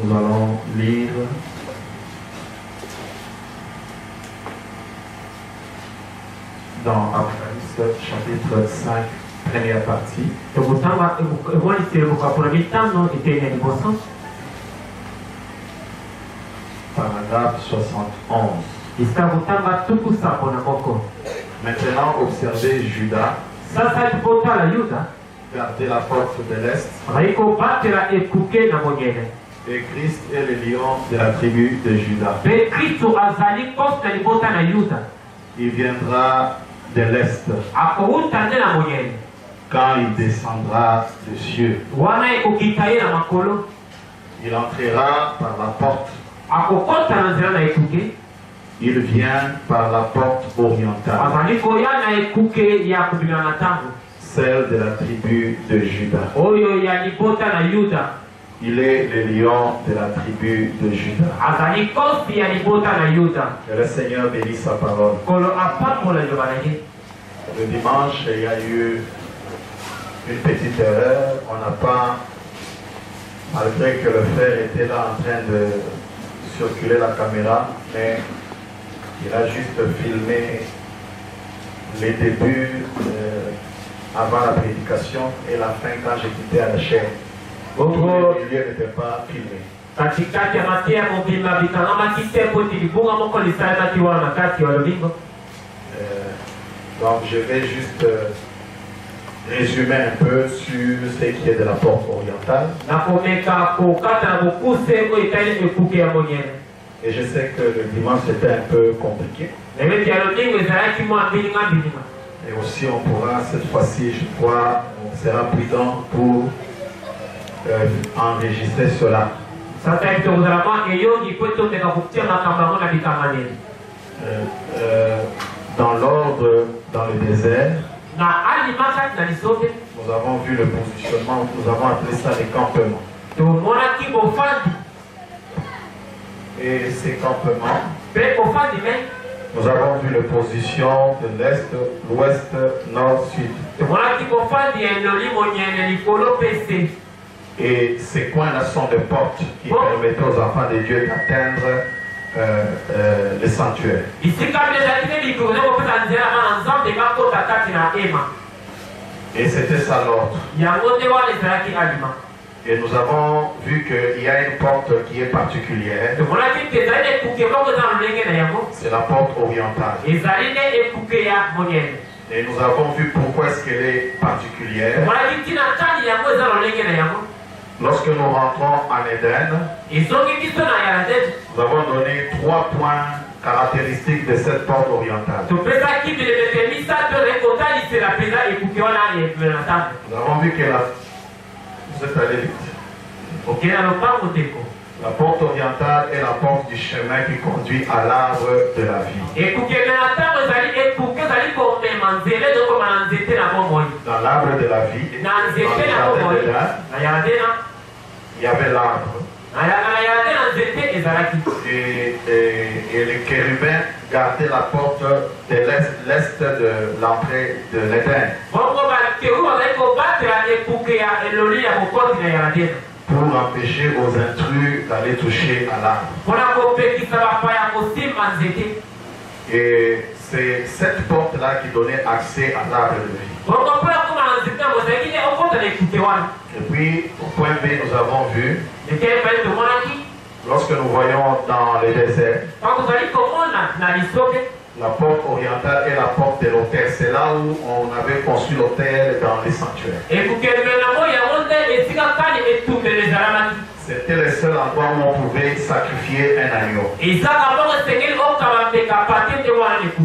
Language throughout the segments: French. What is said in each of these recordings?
Nous allons lire dans Apocalypse chapitre 5, première partie. Paragraphe 71. Maintenant, observez Judas. Gardez la porte de l'Est. Et Christ est le lion de la tribu de Judas. Il viendra de l'Est quand il descendra des cieux. Il entrera par la porte. Il vient par la porte orientale, celle de la tribu de Judas. Il est le lion de la tribu de Judas. Que le Seigneur bénisse sa parole. Le dimanche, il y a eu une petite erreur. On n'a pas, malgré que le frère était là en train de circuler la caméra, mais il a juste filmé les débuts avant la prédication et la fin quand j'ai quitté à la chaîne. Le milieu n'était pas filmé. Donc je vais juste résumer un peu sur ce qui est de la porte orientale. Et je sais que le dimanche c'était un peu compliqué. Et aussi on pourra cette fois-ci, je crois, on sera prudent pour enregistrer cela. Dans l'ordre, dans le désert, nous avons vu le positionnement, nous avons appelé ça les campements. Et ces campements, nous avons vu la position de l'Est, l'Ouest, Nord, Sud. Et ces coins-là sont des portes qui permettent aux enfants de Dieu d'atteindre le sanctuaire. Et c'était ça l'ordre. Et nous avons vu qu'il y a une porte qui est particulière. C'est la porte orientale. Et nous avons vu pourquoi est-ce qu'elle est particulière. Lorsque nous rentrons en Éden, nous avons donné 3 points caractéristiques de cette porte orientale. Nous avons vu que vous êtes allé vite. La porte orientale est la porte du chemin qui conduit à l'arbre de la vie. Dans l'arbre de la vie, dans le jardin d'Éden, il y avait l'arbre. Et les chérubins gardaient la porte de l'est de l'entrée de l'Éden. Pour empêcher aux intrus d'aller toucher à l'arbre. Et c'est cette porte-là qui donnait accès à l'arbre de vie. Et puis, au point B, nous avons vu, lorsque nous voyons dans les déserts, la porte orientale est la porte de l'autel. C'est là où on avait construit l'autel dans les sanctuaires. C'était le seul endroit où on pouvait sacrifier un agneau.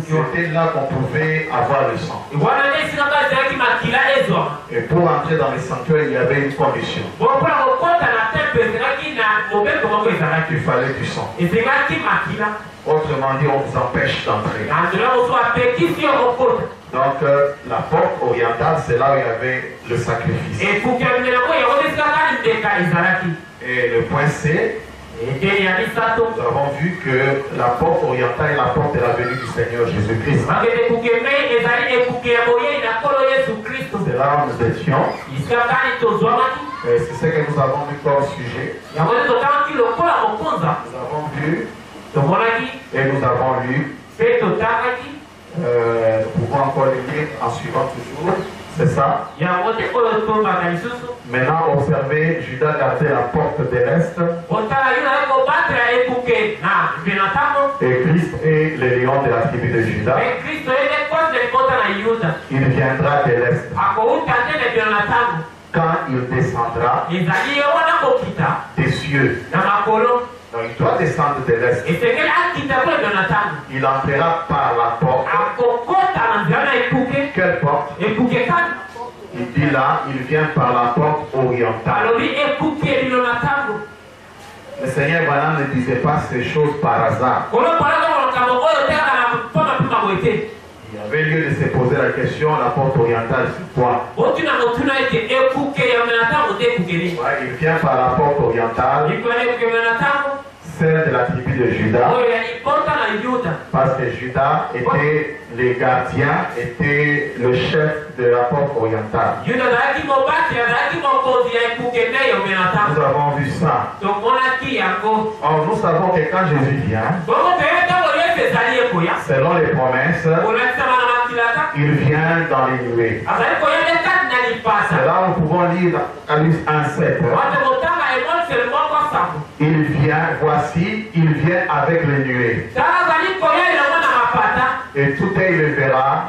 C'était là qu'on pouvait avoir le sang. Et pour entrer dans les sanctuaires, il y avait une condition. il fallait du sang. Autrement dit, on vous empêche d'entrer. Donc la porte orientale, c'est là où il y avait le sacrifice. Et le point C, nous avons vu que la porte orientale est la porte de la venue du Seigneur Jésus-Christ. C'est là où nous étions. C'est ce que nous avons vu comme sujet. Nous avons vu et nous avons lu. Nous pouvons encore le lire en suivant toujours. C'est ça. Maintenant, observez, Judas gardait la porte de l'Est. Et Christ est le lion de la tribu de Judas. Il viendra de l'Est. Quand il descendra des cieux. Donc il doit descendre de l'Est. Il entrera par la porte. Quelle porte? Il dit là, il vient par la porte orientale. Le Seigneur Branham ne disait pas ces choses par hasard. Il y avait lieu de se poser la question, la porte orientale, c'est quoi? Il vient par la porte orientale, celle de la tribu de Judas, parce que Judas était le gardien, était le chef de la porte orientale. Nous avons vu ça. Or, nous savons que quand Jésus vient, selon les promesses, il vient dans les nuées. C'est là où nous pouvons lire Apocalypse 1:7. Il vient, voici, il vient avec les nuées. Et tout est, il le verra,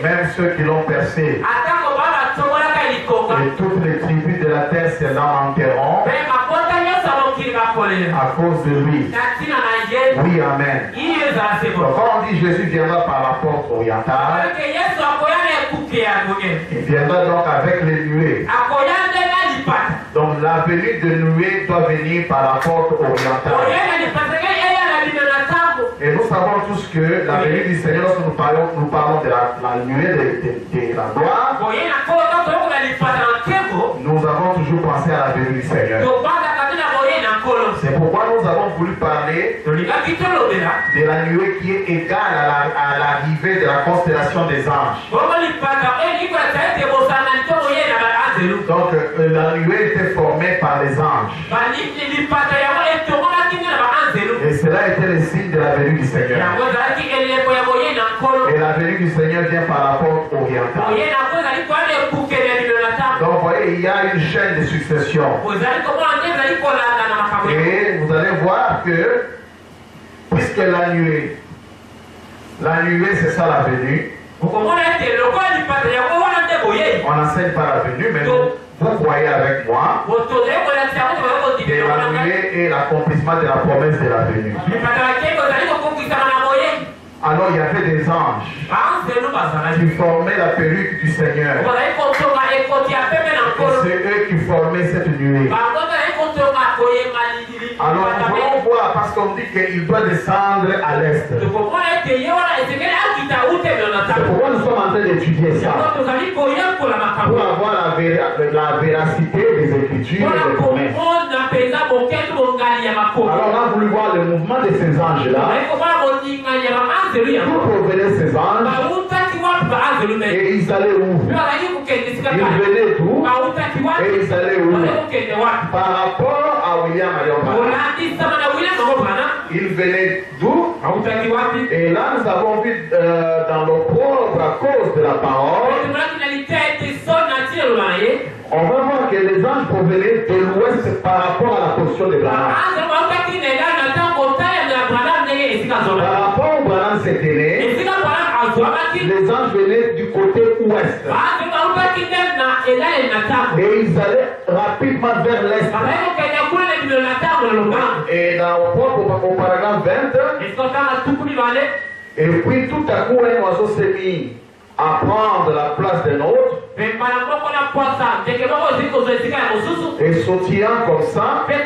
même ceux qui l'ont percé. Et toutes les tribus de la terre se lamenteront à cause de lui. Oui, amen. Donc, quand on dit Jésus viendra par la porte orientale, il viendra donc avec les nuées. Donc la venue de nuée doit venir par la porte orientale. Et nous savons tous que la venue du Seigneur, lorsque nous parlons de la nuée de la gloire, nous avons toujours pensé à la venue du Seigneur. C'est pourquoi nous avons voulu parler de la nuée qui est égale à l'arrivée de la constellation des anges. Donc la nuée était formée par les anges. Et cela était le signe de la venue du Seigneur. Et la venue du Seigneur vient par la porte orientale. Donc vous voyez, il y a une chaîne de succession. Et vous allez voir que, puisque la nuée c'est ça la venue. On enseigne par la venue, mais vous croyez avec moi que la nuée est l'accomplissement de la promesse de la venue. Alors il y avait des anges qui formaient la perruque du Seigneur. Et c'est eux qui formaient cette nuée. Alors nous voulons voir, parce qu'on dit qu'il doit descendre à l'est. C'est pourquoi nous sommes en train d'étudier ça. Pour avoir la véracité des Écritures et des promesses. Alors on a voulu voir le mouvement de ces anges-là. D'où provenaient ces anges? Et ils allaient où? Ils venaient d'où? Et ils allaient où? Par rapport à William Branham, ils venaient d'où? Et là nous avons vu dans nos propres à cause de la parole, on va voir que les anges provenaient de l'ouest par rapport à la position de Branham. Par rapport où Branham s'était né, les anges venaient du côté ouest. Et ils allaient rapidement vers l'est. Et au paragraphe 20, et puis tout à coup un oiseau s'est mis à prendre la place d'un autre. Et sautillant comme ça, et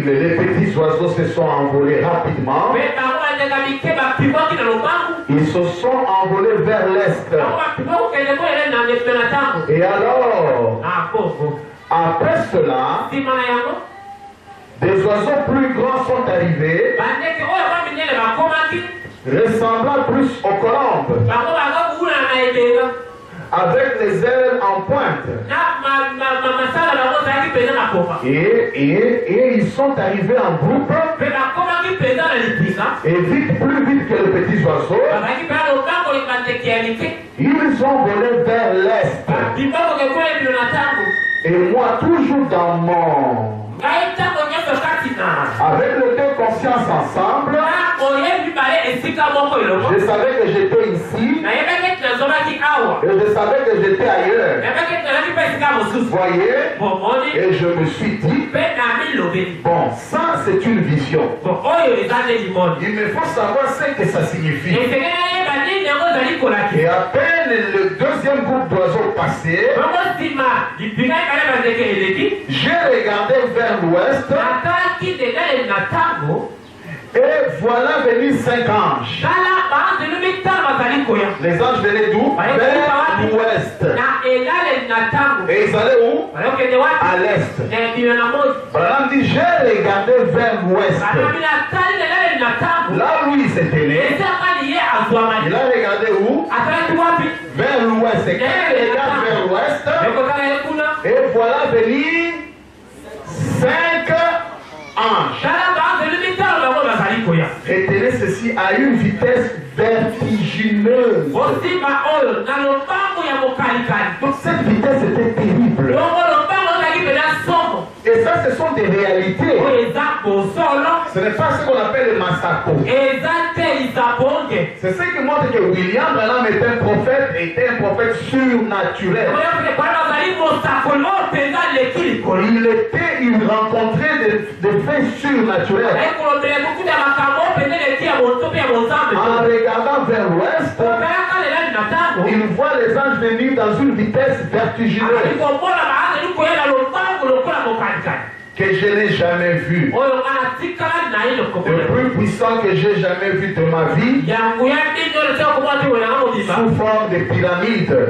les petits oiseaux se sont envolés rapidement. Ils se sont envolés vers l'est. Et alors, après cela, des oiseaux plus grands sont arrivés, ressemblant plus aux colombes, avec les ailes en pointe. Et ils sont arrivés en groupe, et vite, plus vite que les petits oiseaux, ils ont volé vers l'est. Et moi, toujours dans mon... avec les deux consciences ensemble, je savais que j'étais ici et je savais que j'étais ailleurs. Vous voyez? Et je me suis dit, bon, ça c'est une vision. Il me faut savoir ce que ça signifie. Et à peine le deuxième groupe d'oiseaux passé, j'ai regardé vers l'ouest. Et voilà venir 5 anges. Les anges venaient d'où? Vers l'ouest. Et ils allaient où? À l'est. Branham dit, j'ai regardé vers l'ouest. Là où il s'était né, il a regardé où? Vers l'ouest. Et quand il regarde vers l'ouest, et voilà venir 5 anges. Retenez ceci à une vitesse vertigineuse. Donc cette vitesse était terrible. Et ça, ce sont des réalités. Ce n'est pas ce qu'on appelle le massacre. C'est ce qui montre que William Branham était un prophète surnaturel. Il rencontrait des faits surnaturels. En regardant vers l'ouest, il voit les anges venir dans une vitesse vertigineuse que je n'ai jamais vu. Le plus puissant que j'ai jamais vu de ma vie, sous forme de pyramide,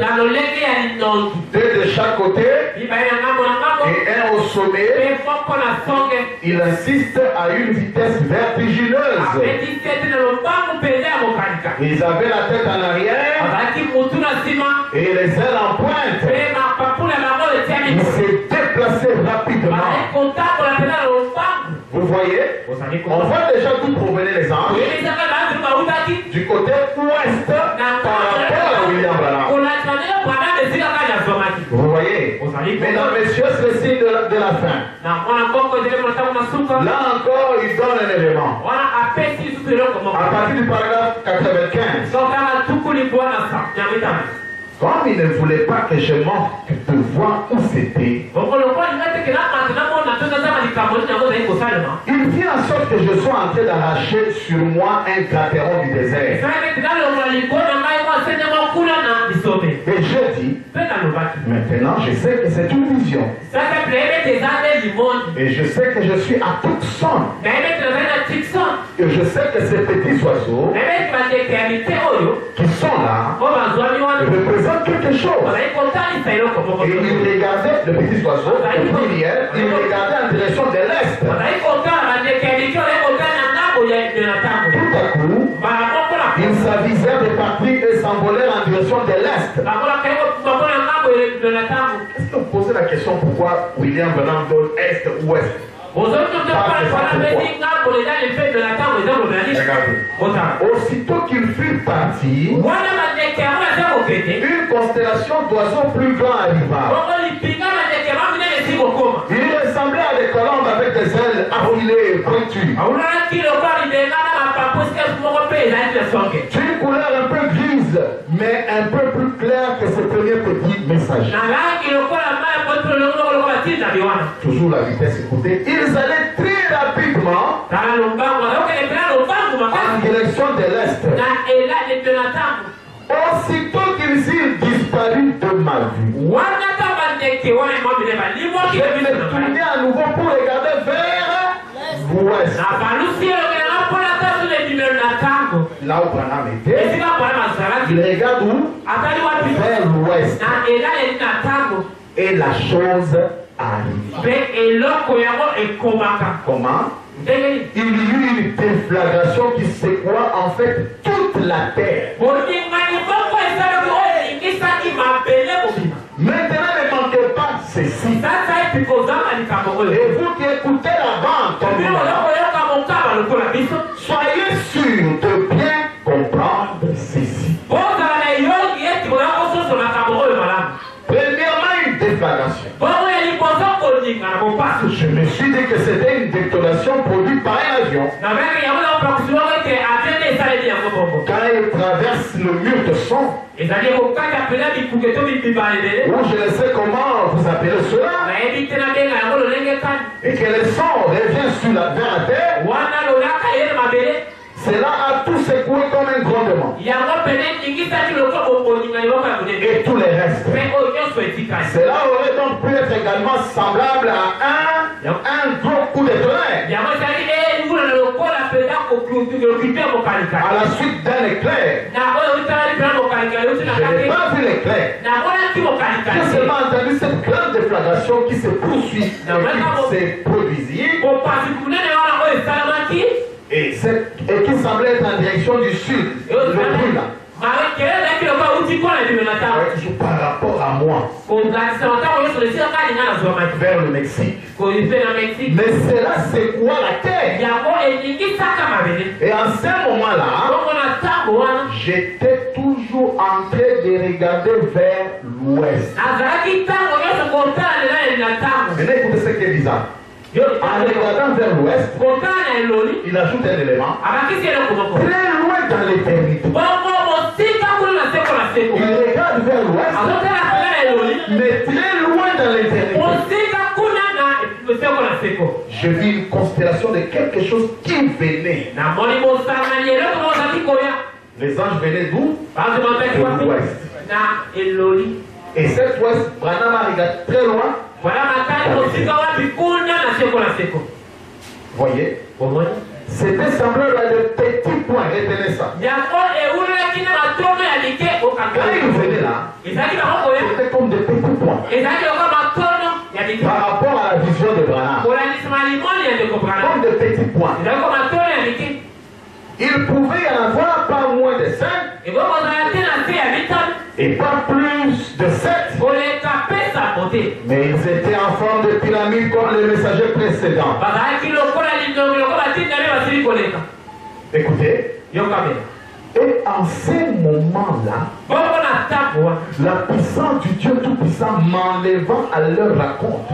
deux de chaque côté et un au sommet. Il insiste à une vitesse vertigineuse. Ils avaient la tête en arrière et les ailes en pointe. Ils se déplaçaient rapidement. Vous voyez? On voit déjà d'où provenaient les anges. Du côté ouest par rapport à William Branham. Vous voyez? Mesdames, messieurs, c'est le signe de la fin. Là encore, il donne un élément. À partir du paragraphe 95. Comme il ne voulait pas que je manque de voir où c'était, il fit en sorte que je sois en train d'arracher sur moi un crateron du désert. Et je dis, maintenant je sais que c'est une vision. Et je sais que je suis à Tucson. Et je sais que ces petits oiseaux qui sont là représentent quelque chose. Et il regardait, le petit oiseau, il regardait en direction de l'est. Tout à coup, ils s'avisèrent de partir et s'envolèrent en direction de l'est. Est-ce que vous posez la question pourquoi William Branham donne est ou ouest? Aussitôt qu'ils furent partis, une constellation d'oiseaux plus grands arriva. Il ressemblait à des colombes avec des ailes affilées et pointues. D'une couleur un peu grise, mais un peu plus claire que ce premier petit message. Toujours la vitesse, écoutez. Ils allaient très rapidement en direction de l'est. Aussitôt qu'ils eurent disparu Je vais me tourner à nouveau pour regarder vers l'ouest. Là où Branham était, il regarde où? Vers l'ouest. Et la chose arrive. Comment? Il y eut une déflagration qui secoua en fait toute la terre. Maintenant, ne manquez pas ceci. Et vous qui écoutez la bande, soyez sûrs de bien comprendre ceci. Premièrement, une déflagration. Je me suis dit que c'était une détonation produite par un avion. Quand il traverse le mur de son, ou je ne sais comment vous appelez cela, et que le son revient vers la terre, cela a tout secoué comme un grondement. Et tout le reste. Cela aurait donc pu être également semblable à un gros coup de tonnerre. À la suite d'un éclair. Je n'ai pas vu l'éclair. J'ai seulement entendu cette grande déflagration qui se poursuit et qui se produisit. Et qui semblait être en direction du sud. Le bruit là. Toujours par rapport à moi. Vers le Mexique. Mais cela secoua la terre. Et en ce moment-là, j'étais toujours en train de regarder vers l'ouest. Maintenant, écoutez ce qui est bizarre. En regardant vers l'ouest, il ajoute un élément. Très loin dans l'éternité. Il regarde vers l'ouest, mais très loin dans l'éternité. Je vis une constellation de quelque chose qui venait. Les anges venaient d'où? De l'ouest. Et cet ouest, Branham a regardé très loin. Voyez? C'était semblable à de petits points. Retenez ça. Quand il venait là, c'était comme de petits points. Par rapport à la vision de Branham, comme de petits points. Il pouvait y en avoir pas moins de 5 et pas plus de 7. Mais ils étaient en forme de pyramide comme les messagers précédents. Écoutez. Et en ces moments-là, la puissance du Dieu Tout-Puissant m'enlevant à leur rencontre.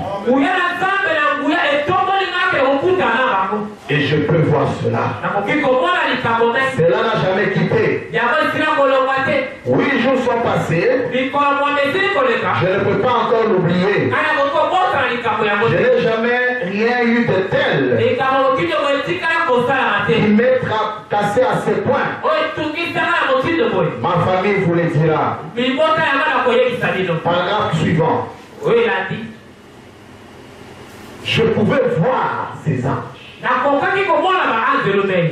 Et je peux voir cela. Cela n'a jamais quitté. 8 jours sont passés. Je ne peux pas encore l'oublier. Je n'ai jamais rien eu de tel qui m'est cassé à ce point. Ma famille vous le dira. Paragraphe suivant. Je pouvais voir ces anges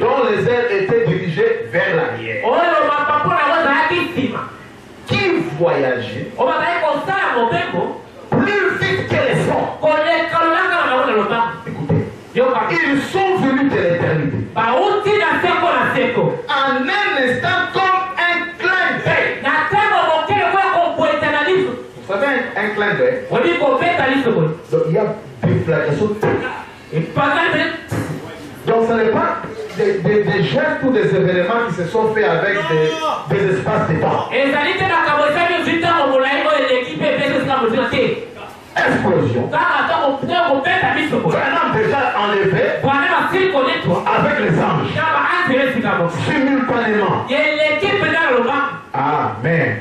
dont les ailes étaient dirigées vers l'arrière, qui voyageaient plus vite que les sons. Écoutez, ils sont venus de l'éternité en un instant comme un clin d'œil. Vous savez, un clin d'œil. Donc il y a des flagellations. Donc ce n'est pas des gestes ou des événements qui se sont faits avec des espaces de temps. Explosion. Branham déjà enlevé avec les anges simultanément. Amen.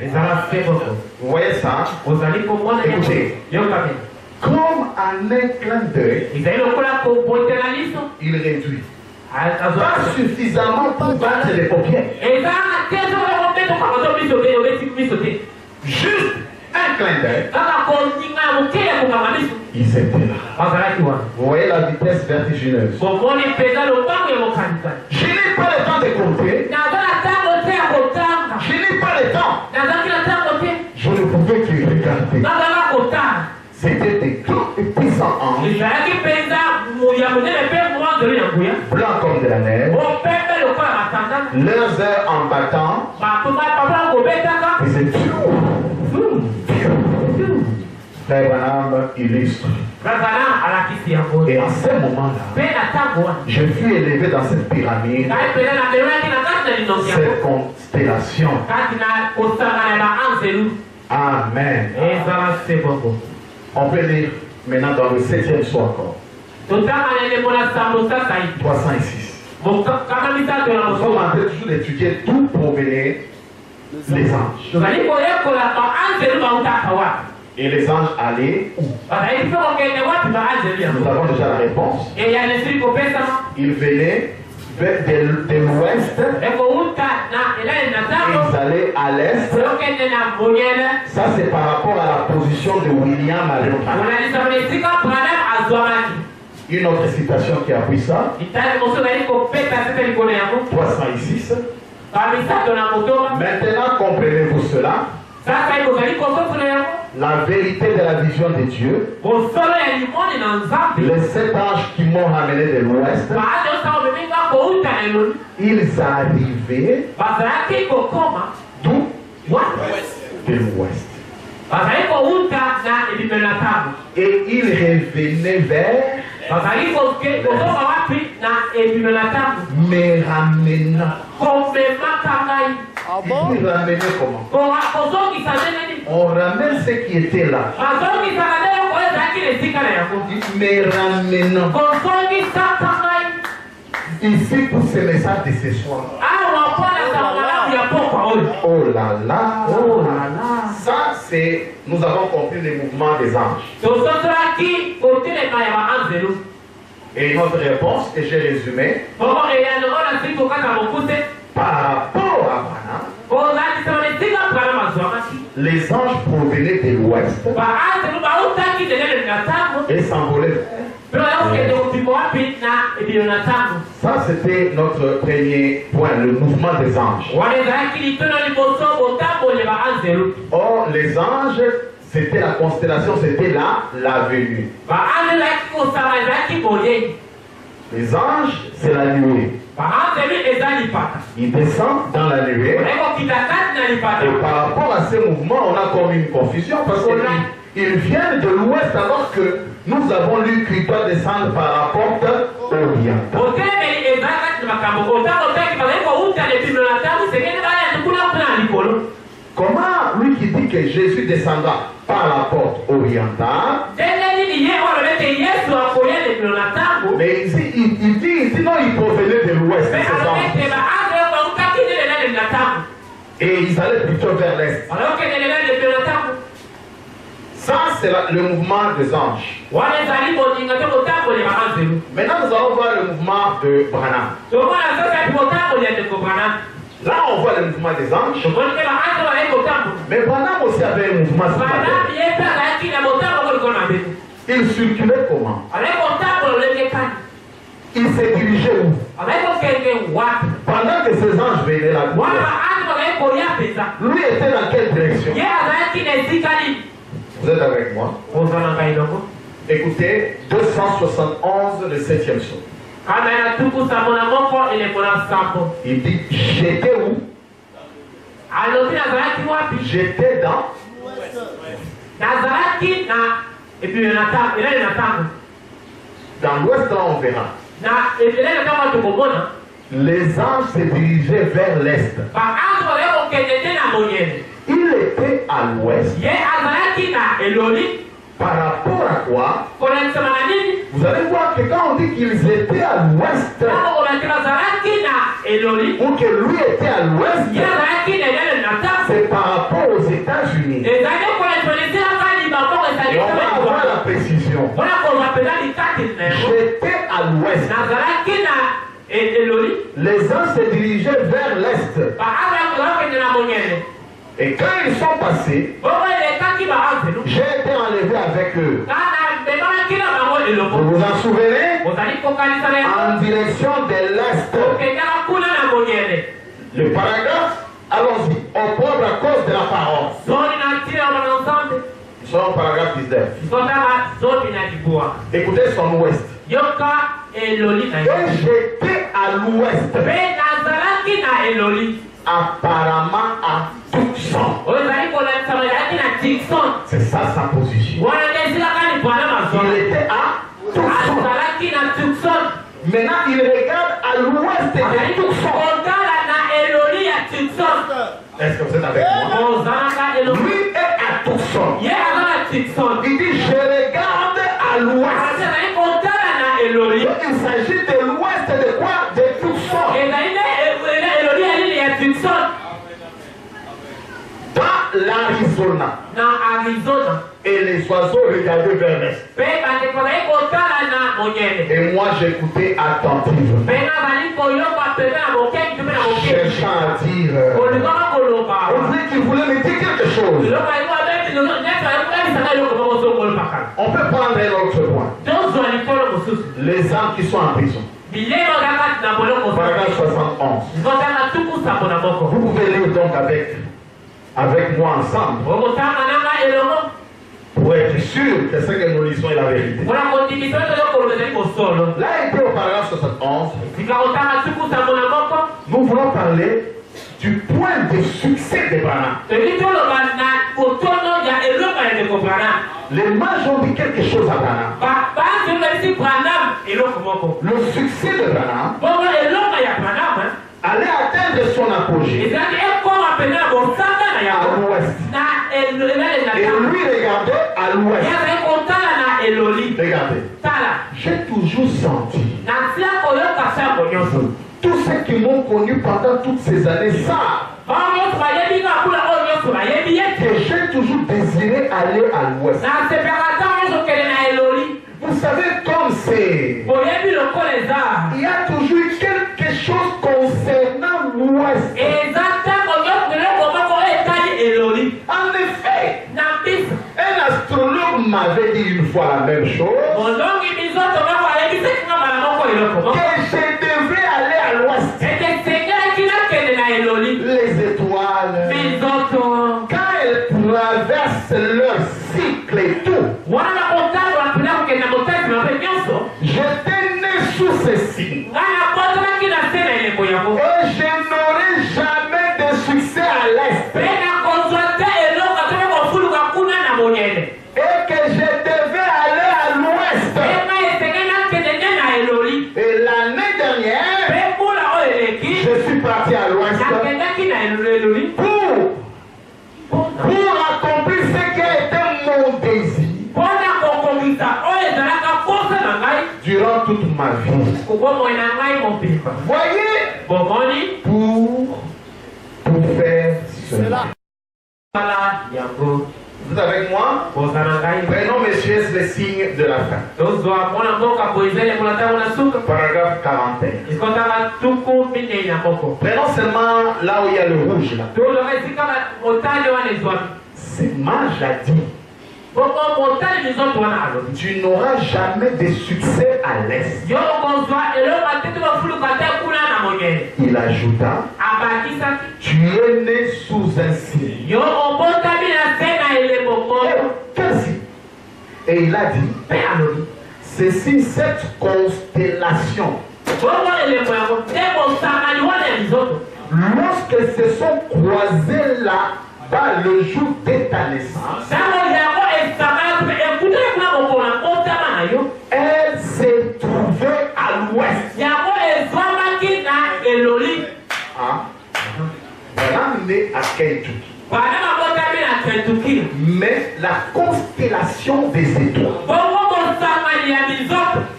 Vous voyez ça? Écoutez. Comme un clin d'œil, il réduit. Pas suffisamment pour battre les paupières. Juste un clin d'œil. Ils étaient là. Vous voyez la vitesse vertigineuse. Je n'ai pas le temps de compter. Je n'ai pas le temps. Je ne pouvais que regarder. C'était des grands et puissants anges. Blancs comme de la neige. Leurs airs en battant. Ils étaient Frère Branham illustre. Et en ce moment-là, je fus élevé dans cette pyramide, cette constellation. Amen. On peut lire maintenant dans le 7e soir encore. 306. Nous sommes en train toujours d'étudier d'où provenaient les anges. Et les anges allaient où? Nous avons déjà la réponse. Ils venaient de l'ouest. Ils allaient à l'est. Ça, c'est par rapport à la position de William Marion. Une autre citation qui appuie ça. 306. Maintenant, comprenez-vous cela? La vérité de la vision de Dieu. Les 7 anges qui m'ont ramené de l'ouest, ils arrivaient d'où? De l'ouest. Et ils revenaient vers me ramenant. Ils ramenaient comment? On ramène ce qui était là. Me ramenant. Ici pour ce message de ce soir. Oh là là. Oh là là. Ça c'est, nous avons compris le mouvement des anges. Et notre réponse que j'ai résumée par rapport à Branham, les anges provenaient de l'ouest et s'envolaient. Ça c'était notre premier point, le mouvement des anges. Or les anges, c'était la constellation, c'était la venue. Les anges, c'est la nuée. Ils descendent dans la nuée. Et par rapport à ces mouvements, on a comme une confusion parce qu'ils viennent de l'ouest alors que nous avons lu qu'il doit descendre par la porte orientale. Comment lui qui dit que Jésus descendra par la porte orientale, mais il dit non, il provenait de l'ouest. Et ils allaient plutôt vers l'est. Ça, c'est le mouvement des anges. Maintenant, nous allons voir le mouvement de Branham. Là, on voit le mouvement des anges. Mais Branham aussi avait un mouvement. Il circulait comment? Il se dirigeait où? Pendant que ces anges venaient là, lui était dans quelle direction? Vous êtes avec moi? Écoutez, 271, le 7e psaume. Il dit, j'étais où? J'étais dans l'ouest, là on verra. Les anges se dirigeaient vers l'est. Il était à l'ouest. Par rapport à quoi? Vous allez voir que quand on dit qu'ils étaient à l'ouest, ou que lui était à l'ouest, c'est par rapport aux États-Unis. Et on va avoir la précision. J'étais à l'ouest. Les uns se dirigeaient vers l'est. Et quand ils sont passés, j'ai été enlevé avec eux. Vous vous en souvenez? En direction de l'Est. Le paragraphe, allons-y, on prend à cause de la parole. Nous sommes au paragraphe 19. Écoutez son ouest. Et j'étais à l'ouest. Apparemment à Tucson. C'est ça sa position. Il était à Tucson. Maintenant il regarde à l'ouest de Tucson. Est-ce que vous êtes avec moi? Lui est à Tucson. Il dit je regarde à l'ouest. Il s'agit de l'ouest de quoi? De Tucson. Dans l'Arizona. Et les oiseaux regardaient vers l'est. Et moi j'écoutais attentivement. Cherchant à dire. On dirait qu'il voulait me dire quelque chose. On peut prendre un autre point. Les âmes qui sont en prison. Paragraphe 71. Vous pouvez lire donc avec moi ensemble. Pour être sûr que ce que nous lisons est la vérité. Là, il était au paragraphe 71. Nous voulons parler du point de succès de Branham. Les mages ont dit quelque chose à Branham. Le succès de Branham allait atteindre son apogée à l'ouest. Et lui regardait à l'ouest. Regardez. J'ai toujours senti. Tous ceux qui m'ont connu pendant toutes ces années savent que j'ai toujours désiré aller à l'ouest. Vous savez comme c'est. Il y a toujours eu quelque chose concernant l'ouest. En effet, un astrologue m'avait dit une fois la même chose. Que je devrais aller à l'ouest. Les étoiles, quand elles traversent leur cycle et tout, j'étais né sous ce signe. Et je n'aurai jamais de succès à l'est. Et que je devais aller à l'ouest. Et l'année dernière, je suis parti à l'ouest pour accomplir ce qui a été mon désir durant toute ma vie. Voyez, pour faire cela. Vous êtes avec moi? Prenons, messieurs, les signes de la fin. Paragraphe 41. Prenons seulement là où il y a le rouge. Là. C'est mage a dit. Tu n'auras jamais de succès à l'est. Il ajouta, tu es né sous un signe. Et il a dit, ceci, cette constellation, lorsqu'elles se sont croisées là-bas le jour de ta naissance, elle s'est trouvée à l'ouest. Branham né à Kentucky. Mais la constellation des étoiles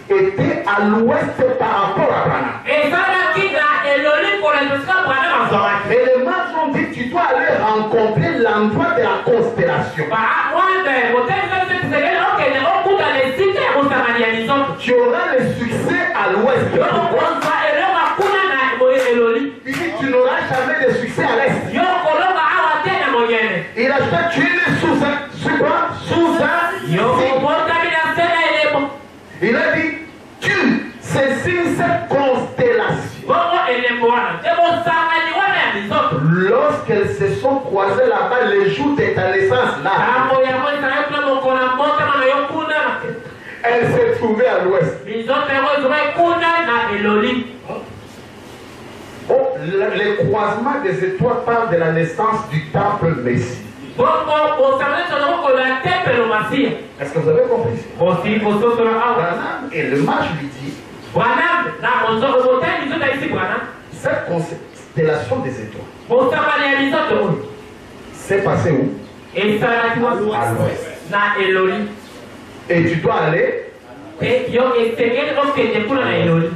était à l'ouest par rapport à Branham. Et les mages ont dit tu dois aller rencontrer l'endroit de la constellation. Tu auras le succès à l'ouest. Il dit tu n'auras jamais de succès à l'est. lorsqu'elles se sont croisées là-bas, les jours de ta naissance, là, elles se trouvaient à l'ouest. Oh, le croisement des étoiles parle de la naissance du temple Messie. Est-ce que vous avez compris? Et le mage lui dit, cette constellation des étoiles c'est passé où? À l'ouest. Et tu dois aller.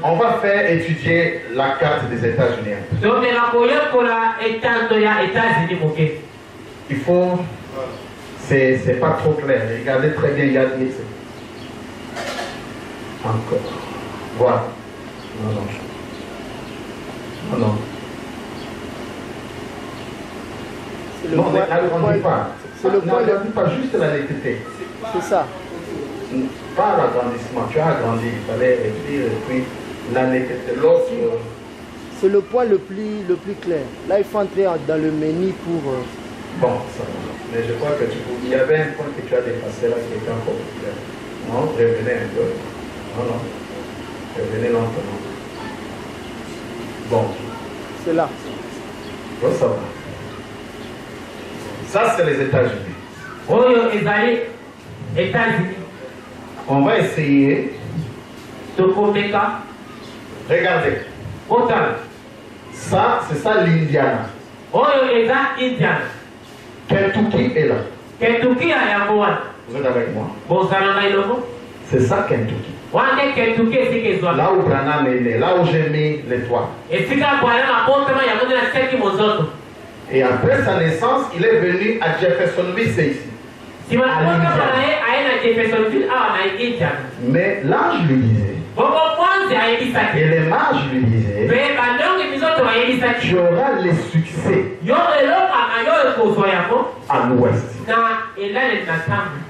On va faire étudier la carte des États-Unis. Il faut. C'est pas trop clair. Regardez très bien. Il y a encore. Voilà. Non. Non, n'agrandis pas. N'agrandis pas juste la netteté. C'est ça. Pas l'agrandissement. Tu as agrandi. Il fallait écrire et puis la netteté. C'est le point le plus clair. Là, il faut entrer dans le menu pour. Bon, ça va. Mais je crois que il y avait un point que tu as dépassé là qui était encore plus clair. Non, revenez un peu. Non. Revenez lentement. Bon. C'est là. Bon, ça va. Ça, c'est les États-Unis. On va essayer. Regardez. Ça, c'est ça l'Indiana. Kentucky est là. Vous êtes avec moi? C'est ça Kentucky. Là où Branham est né, là où j'ai mis l'étoile. Et après sa naissance, il est venu à Jeffersonville, c'est ici. Mais l'ange lui disait, et les mages lui disaient, tu auras le succès à l'ouest.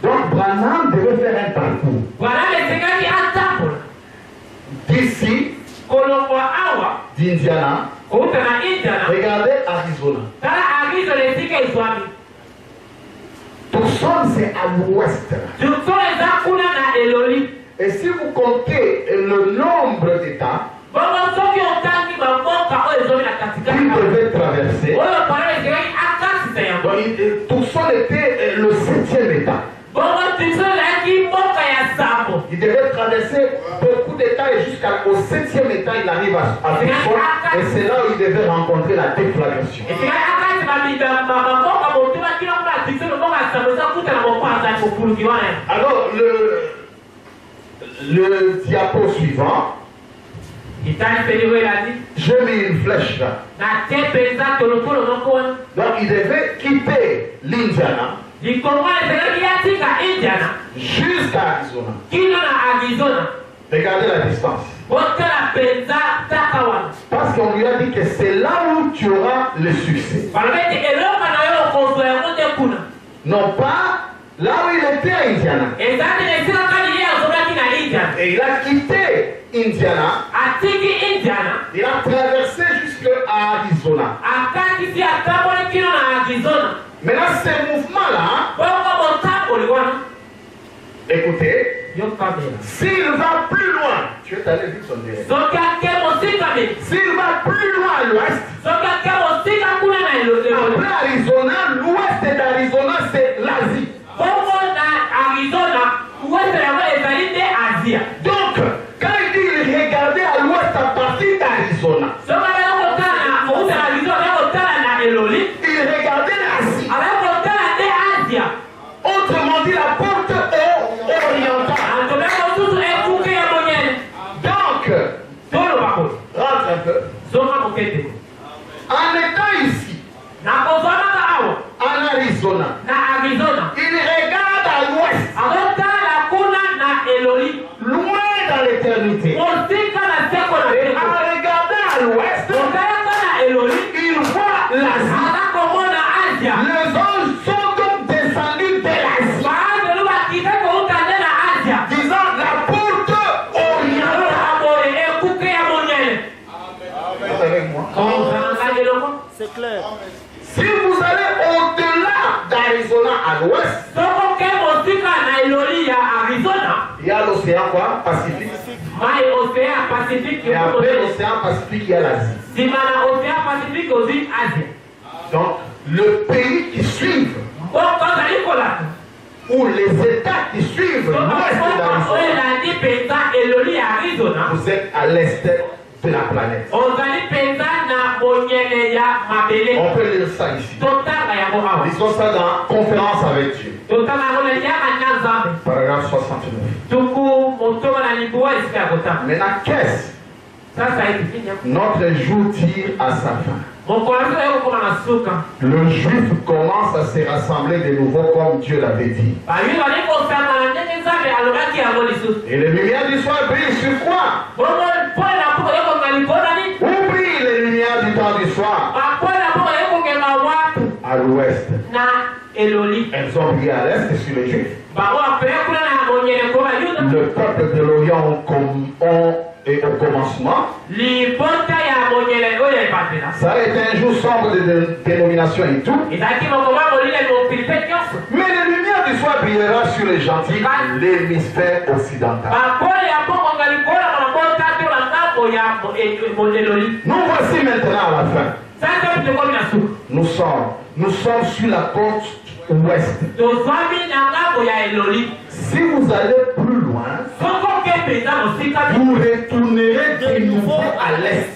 Donc Branham devait faire un parcours d'ici, d'Indiana, regardez Arizona. Tucson, c'est à l'ouest. Et si vous comptez le nombre d'États qu'il devait traverser, Tucson était le 7e État. Il devait traverser beaucoup d'États et jusqu'au 7e État, il arrive à Tucson. Et c'est là où il devait rencontrer la déflagration. Alors, le diapo suivant, j'ai mis une flèche là. Donc, il devait quitter l'Indiana jusqu'à Arizona. Regardez la distance. Parce qu'on lui a dit que c'est là où tu auras le succès. Non pas là où il était à Indiana. Et il a quitté Indiana. Il a traversé jusqu'à Arizona. Maintenant, ces mouvements-là, écoutez, s'il va plus loin, tu es allé vite son direct. S'il va plus loin à l'ouest, après Arizona, l'ouest d'Arizona, c'est l'Asie. Donc, quand il dit il regardait à l'ouest à partir d'Arizona, il regardait l'Asie. Autrement dit, la porte orientale. Donc, rentre un peu. En étant ici, en Arizona, il regarde à l'ouest, loin dans l'éternité. Et en regardant à l'ouest, il voit l'Asie. Les anges sont donc descendus de l'Asie, disant la porte orientale. Vous êtes avec moi? C'est clair. Si vous allez au-delà d'Arizona à l'ouest, il y a l'océan quoi? Pacifique. Et après l'océan Pacifique, il y a l'Asie. Donc, le pays qui suit, ou les États qui suivent l'ouest d'Arizona, vous êtes à l'est de la planète. On peut lire ça ici. Lisons ça dans Conférence avec Dieu. Paragraphe 69. Maintenant, qu'est-ce? Notre jour tire à sa fin. Le juif commence à se rassembler de nouveau comme Dieu l'avait dit. Et les lumières du soir brillent sur quoi? Où brillent les lumières du temps du soir? À l'ouest. Elles ont brillé à l'est sur les juifs. Le peuple de l'Orient et au commencement, ça a été un jour sombre de dénomination et tout. Mais les lumières du soir brillera sur les gentils, l'hémisphère occidental. Nous voici maintenant à la fin. Nous sommes sur la côte ouest. Si vous allez plus loin, vous retournerez de nouveau à l'est.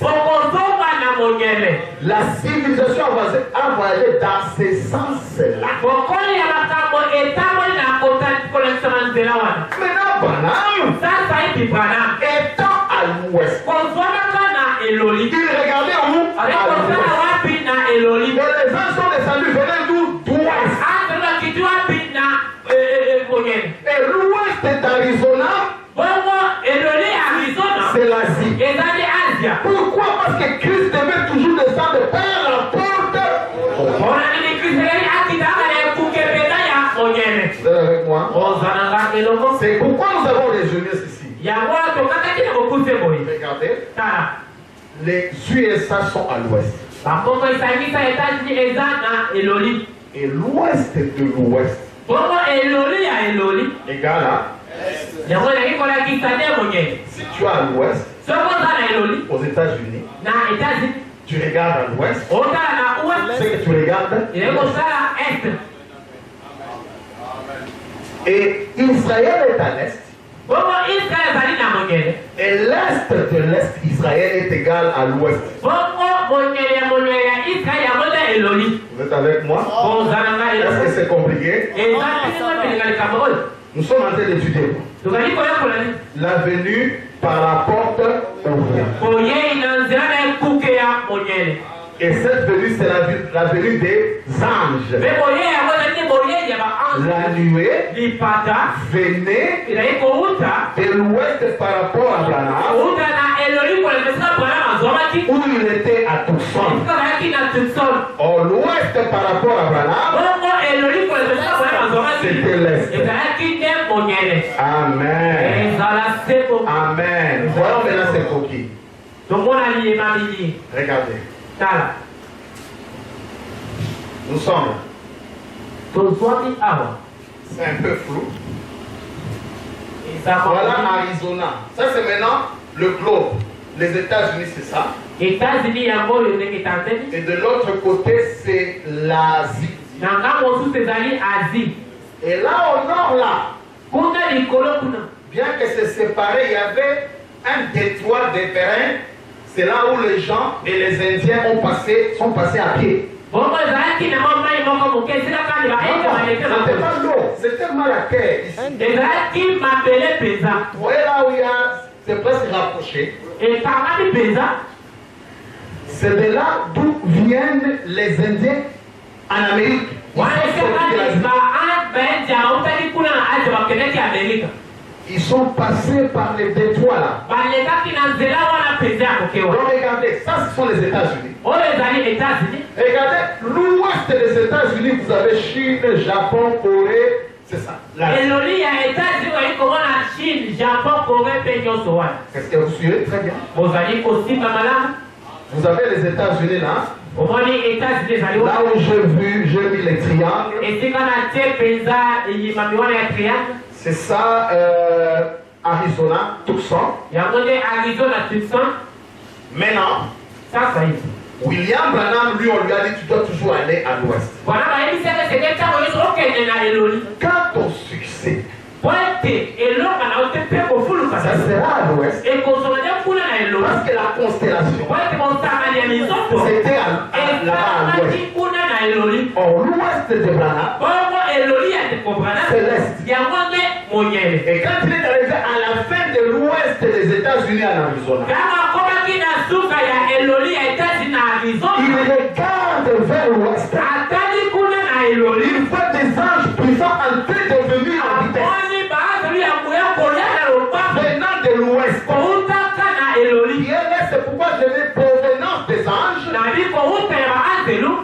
La civilisation a voyagé dans ce sens-là. Maintenant, Branham, étant à l'ouest, il regardait où? À l'ouest. Et les gens sont descendus, venaient d'où? D'ouest. Et l'ouest d'Arizona, c'est l'Asie. Pourquoi? Parce que Christ devait toujours descendre par la porte. Vous êtes avec moi? C'est pourquoi nous avons les jeunesses ici. Regardez. Les USA sont à l'ouest. Et l'ouest de l'ouest égale à. Si tu es à l'ouest, aux États-Unis, tu regardes à l'ouest, c'est que tu regardes. Et Israël est à l'est. Et l'est de l'est, Israël est égal à l'ouest. Vous êtes avec moi? Est-ce que c'est compliqué? Nous sommes en train d'étudier la venue par la porte ouverte. Et cette venue, c'est la venue des anges. La nuée venait de l'ouest par rapport à Branham, où il était à Tucson. Or, l'ouest par rapport à Branham, c'était l'est. Amen. Amen. Voyons maintenant ces coquilles. Regardez. Nous sommes. C'est un peu flou. Voilà Arizona. Ça c'est maintenant le globe. Les États-Unis c'est ça. Et de l'autre côté c'est l'Asie. Et là au nord là, bien que c'est séparé, il y avait un détroit de terrain. C'est là où les gens et les Indiens sont passés à pied. C'était pas l'eau, c'était mal la terre ici. Vous voyez là où il y a, c'est presque rapproché. C'est de là d'où viennent les Indiens en Amérique. Ils sont passés par les détroits là. Donc regardez, ça ce sont les États-Unis. Regardez, l'ouest des États-Unis, vous avez Chine, Japon, Corée, c'est ça. Est-ce que vous suivez très bien? Vous avez les États-Unis là. Là où j'ai mis les triangles, c'est ça, Arizona, Tucson. Maintenant, William Branham, lui, on lui a dit tu dois toujours aller à l'ouest. Quand ton succès, ça sera à l'ouest. Parce que la constellation, c'était là-bas à l'ouest. Or, l'ouest de Branham, c'est l'est. Et quand il est arrivé à la fin de l'ouest des États-Unis en Arizona, il regarde vers l'ouest. Il voit des anges puissants en train de venir en vitesse. Venant de l'ouest. C'est pourquoi je dis provenance des anges.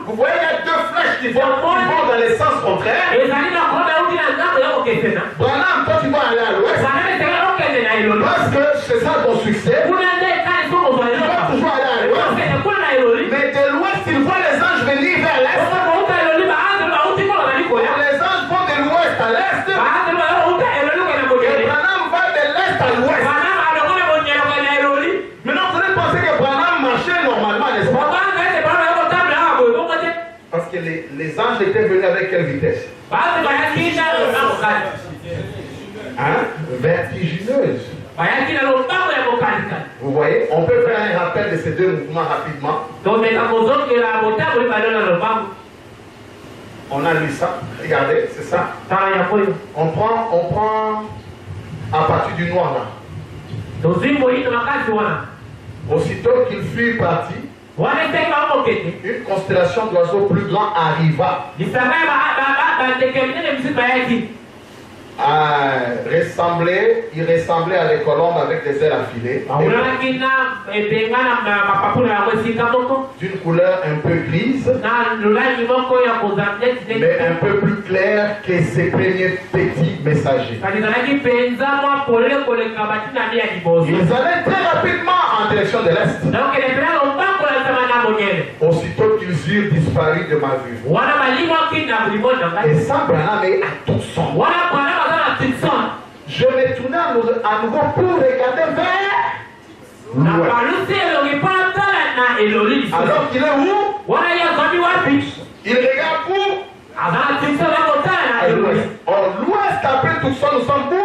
Vous voyez, il y a deux flèches qui vont dans les sens contraires. Branham, toi tu vas aller à l'ouest. Parce que c'est ça ton succès. Tu vas toujours aller à l'ouest. Mais de l'ouest, il voit les anges venir vers l'est. Les anges vont de l'ouest à l'est. Et Branham va de l'est à l'ouest. Maintenant, vous allez penser que Branham marchait normalement, n'est-ce pas? Parce que les anges étaient venus avec quelle vitesse? Hein? Vertigineuse. Vous voyez, on peut faire un rappel de ces deux mouvements rapidement. On a lu ça, regardez, c'est ça. On prend à partir du noir là. Aussitôt qu'il fut parti, une constellation d'oiseaux plus grands arriva. Il ressemblait à des colombes avec des ailes affilées. D'une couleur un peu grise, mais un peu plus claire que ses premiers petits messagers. Ils allaient très rapidement en direction de l'Est. Aussitôt qu'ils eurent disparu de ma vue. Et ça, Branham est à Tucson. Je me tournais à nouveau pour regarder vers l'ouest. Alors qu'il est où? Il regarde où? À l'ouest. Or, l'ouest après Tucson, nous sommes où?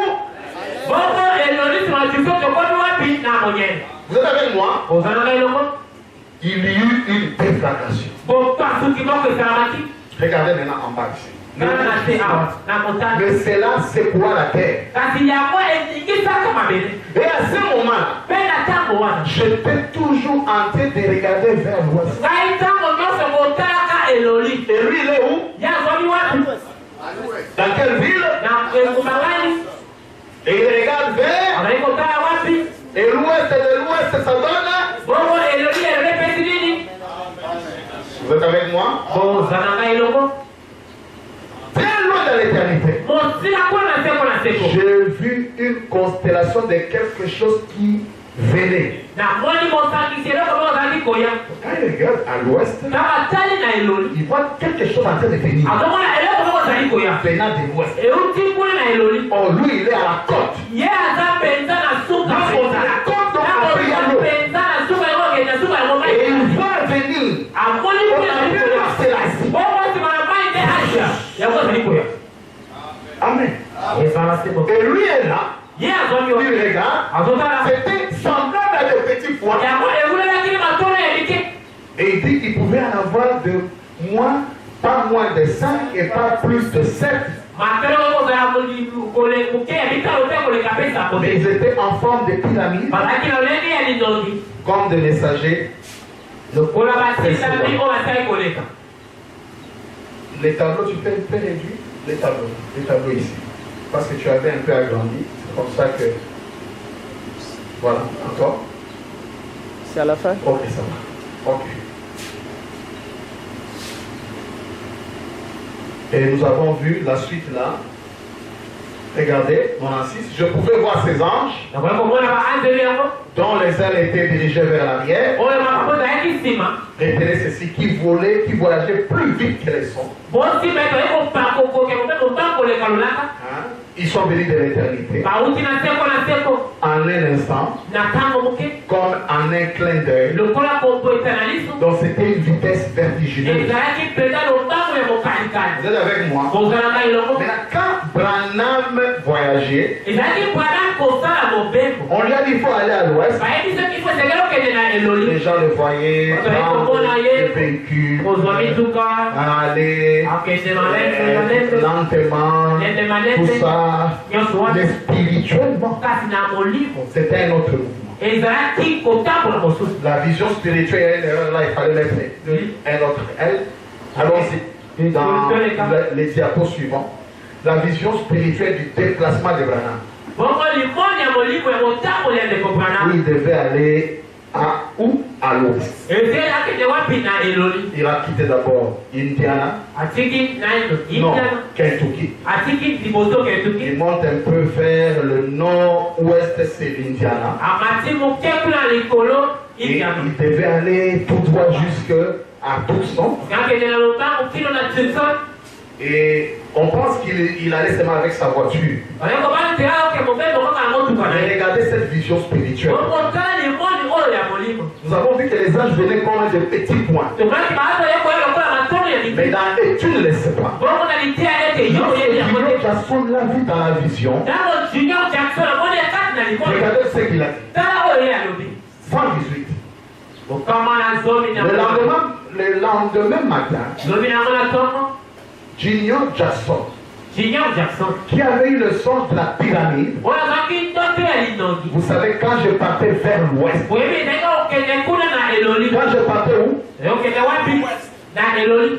Vous êtes avec moi? Il y eut une déflagration. Regardez maintenant en bas ici. Mais cela secoua la terre. Et à ce moment, j'étais toujours en train de regarder vers l'ouest. Et lui, il est où? Dans quelle ville? Et il regarde vers. Et l'ouest de l'ouest, ça donne. Vous êtes avec moi? Très loin de l'éternité, j'ai vu une constellation de quelque chose qui venait. Quand il regarde à l'ouest, il voit quelque chose en train de venir. Venant de l'ouest. Oh, lui, il est à la côte. Donc, on a la côte, donc après il y a l'eau. Et il va venir. On a vu c'est là. Amen. Et lui est là. Il regarde. C'était semblable à des petits pois. Et il dit qu'il pouvait en avoir de moins, pas moins de 5 et pas plus de 7. Mais ils étaient en forme de pyramide, comme des messagers. Les tableaux, tu peux réduire les tableaux ici. Parce que tu avais un peu agrandi. C'est comme ça que. Voilà, encore. C'est à la fin? Ok, ça va. Ok. Et nous avons vu la suite là. Regardez, mon insiste, je pouvais voir ces anges nakoya komona baanjeli yango dont les ailes étaient dirigées vers l'arrière. oyo makambo ezalaki nsima Retenez ceci, qui volaient, qui voyageaient plus vite que les sons. bosima etoye kopakokoke kope koleka lolaka Hein? Ils sont venus de l'éternité. bauti na seko En un instant, na ntango moke comme en un clin d'œil. lokola kompoeta na liso Donc c'était une vitesse vertigineuse. ezalaki mpenza lombango ya mokalikali Vous êtes avec moi? kozalaka elongo Maintenant, quand Branham voyageait, ezalaki bwana kosala mobembo on lui a dit qu'il faut aller à l'ouest. bayebi soki fo ezekeli okende na eloli Les gens le voyaient, prendre le véhicule, kozwa mituka aller akende malese lentement, ende tout malese ça. nyonso Mais wana spirituellement, kasi na molimo c'était un autre mouvement. ezalaki kotambola mosusu La vision spirituelle, là, il fallait mettre un autre L. Allons-y, dans les diapos suivants. La vision spirituelle du déplacement de Branham. bongo limoni ya molimo ya motambola ya ndeko Où Branham il devait aller à où? À l'ouest. ezeli akende wapi na eloli Il a quitté d'abord Indiana, atiki naino non, indiana Kentucky. atiki liboso kentuki Il monte un peu vers le nord-ouest, c'est l'Indiana. amati moke kuna likolo Et indiana il devait aller tout droit jusqu'à Tucson. akende na lobango kino na Tucson Et on pense qu'il allait seulement avec sa voiture. oyeko bana te aoke mobembo kaka na motuka na Mais ye regardez cette vision spirituelle. bongo tala limoni oyo ya molimo Nous avons vu que les anges venaient comme de petits points. tomonaki bato ye koya lokola matono ya Mais libi et tu ne le sais pas. bongo na litia ete yo oyebi yango Junior te Jackson l'a vu dans la vision. ntango junior jackson amoni ekati na likolo Regardez ce qu'il a dit. tala oyo ye alobi 118. okama na zomi na Le lendemain matin, zomi nango na ntongo Junior Jackson, junior jackson qui avait eu le sens de la pyramide, oyo azalaki ndoto ya linongi vous savez, quand je partais vers l'ouest, oyebi ezalaki okende kuna na eloli quand je partais où? okende wapi na eloli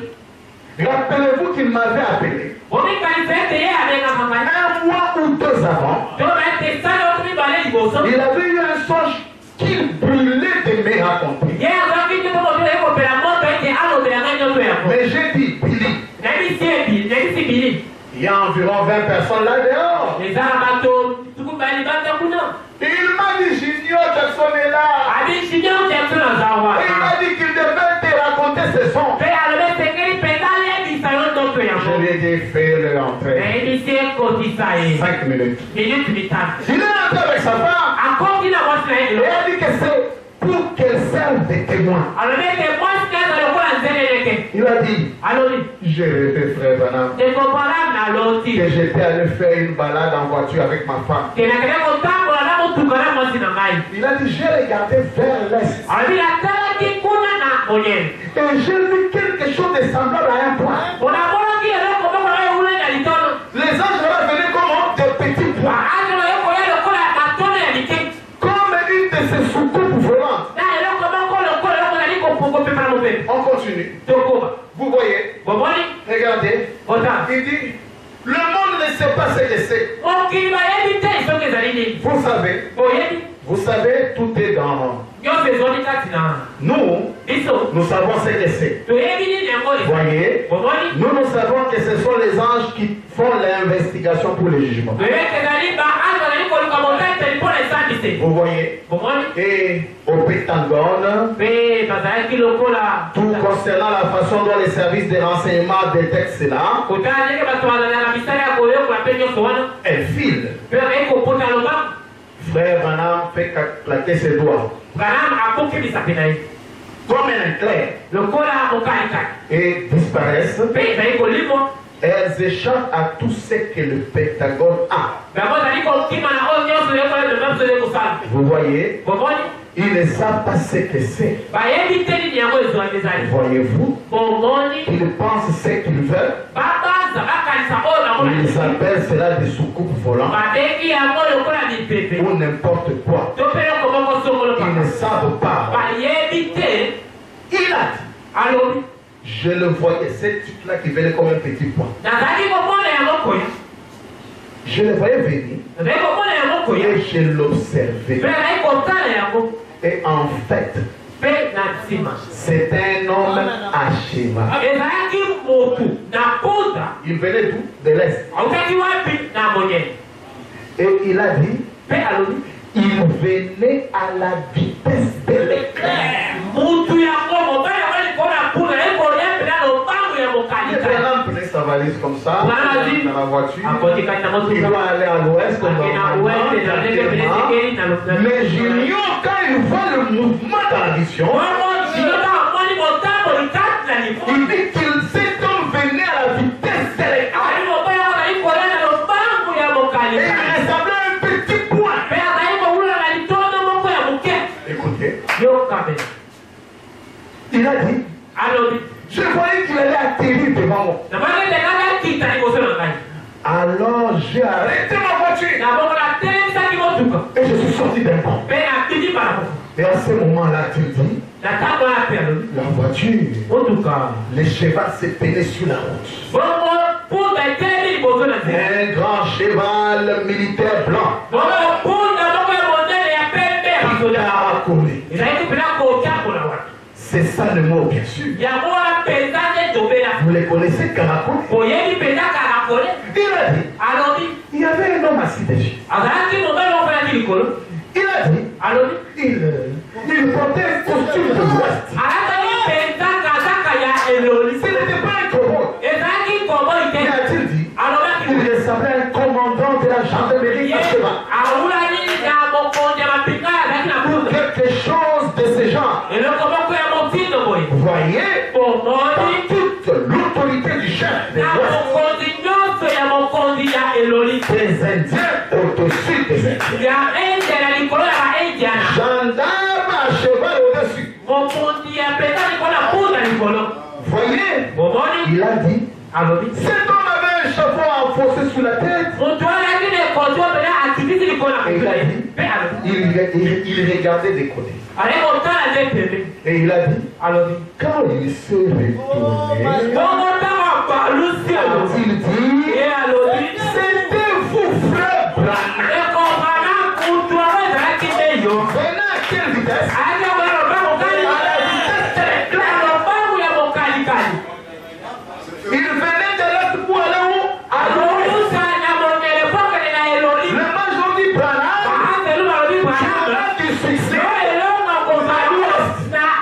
Rappelez-vous qu'il m'avait appelé omikanisa ete ye abengaka ngai un mois ou deux avant. toba ete sala oto mibale liboso Il avait eu un songe qu'il brûlait de me raconter. ye azalaki te moto ekopela moto ete alobela ngai nyoto yango Mais j'ai dit, Billy, nayebisi bili il y a environ 20 personnes là dehors. eza na bato tuku bali bata kuna Il m'a dit, Junior Jackson est là. abi junior jackson aza Et il wana m'a dit qu'il devait te raconter ses sons. mpe alobi esengeli mpenza alebisa yo ndoto Je yango lui ai dit, fais-le entrer. nayebisi ekotisa ye 5 minutes. minute mitano Il est rentré avec sa femme. akoki na mwasi na ye Et il a dit que c'est pour qu'elle serve de témoin. alobi ete mwasi kaza lokola nzeleleke Il a dit, alobi j'ai rêvé, frère Branham, ekopala na loti que j'étais allé faire une balade en voiture avec ma femme. kenakende kotambola na motuka na mwasi na ngai Il a dit, j'ai regardé vers l'est. alobi natalaki kuna na monyele Et j'ai vu quelque chose de semblable à un point. onamonaki eloko moko na ewule na litono Les anges là venaient comme des petits points. baange na yo koya lokola matono ya mike Comme une de ces soucoupes volantes. na eloko moko lokola eloko nali kopepa na mopepe On continue. tokoba Vous voyez, bomoni regardez. ota Il dit, le monde ne sait pas ce que c'est. mokili bayebi te soki ezali nini boyebi Vous savez, tout est dans. nyonso ezoni kati na Nous, biso nous savons ce que c'est. toyebi nini yango Voyez, bomoni nous savons que ce sont les anges qui font l'investigation pour le jugement. toyebi ezali baange bazali koluka moteteli mpo na esambise Vous voyez, bomoni et au Pentagone, mpe bazalaki lokola tout concernant la façon dont les services de renseignement détectent cela, kotala ndenge bato bazalaka misala ya koyokola mpe nyonso wana elles filent. mpe ekopota lobako Frère Branham fait claquer ses doigts Branham akokimisa mpe na ye comme un éclair lokola mokalikali et disparaissent. mpe ezali kolimwa Elles échappent à tout ce que le Pentagone a. bango ezali kokima na oyo nyonso yokola lobako ezali kosala Vous voyez, bomoni ils ne savent pas ce que c'est. bayebi te nini yango ezali Voyez-vous, bomoni ils pensent ce qu'ils veulent. babanza bakanisa oyo bango Ils appellent cela des soucoupes volantes babengi yango lokola mipepe ou n'importe quoi. to mpe eloko moko songolo Ils ne savent pas. bayebi te Il a dit, alobi je le voyais, ce truc-là qui venait comme un petit point. nazali komona yango koya Je le voyais venir nazali komona yango koya et je l'observais. mpe nazali kotala yango Et en fait, mpe na nsima c'est un homme à schéma. ezalaki motu na puta Il venait d'où? De l'Est. autaki wapi na monyele Et il a dit, il venait à la vitesse de l'éclair. Abraham prenait sa valise comme ça, dans la voiture. Il doit aller à l'ouest, mais j'ignore quand il voit le mouvement dans la vision. Il dit qu'il cet homme venait à la vitesse de l'éclair. Et il ressemblait à un petit point. Écoutez, il a dit, je voyais qu'il allait atterrir devant moi. Alors j'ai arrêté ma voiture et je suis sorti d'un coup. Et à ce moment-là, tu dis, la voiture, les chevaux se tenaient sur la route. Un grand cheval militaire blanc. C'est ça le mot, bien sûr. Vous les connaissez, caracol? Il a dit, il y avait un homme assis dessus. Il a dit, il portait un costume de l'Ouest. Ce n'était pas un cowboy. Il a-t-il dit, il ressemblait à un commandant de la gendarmerie à cheval. Quelque chose de ce genre. Vous voyez, toute l'autorité du chef des Indiens au-dessus des Indiens. Gendarme à cheval au-dessus. Voyez, il a dit, cet homme avait un chapeau enfoncé sous la tête. Et il a dit, il regardait des côtés. Et il a dit, quand il s'est retourné, a-t-il dit, c'était vous, frère Branham. Venez à quelle vitesse? À la vitesse de l'éclair. Il venait de l'autre pour aller où? À l'ouest. Le major dit Branham, qui a du succès.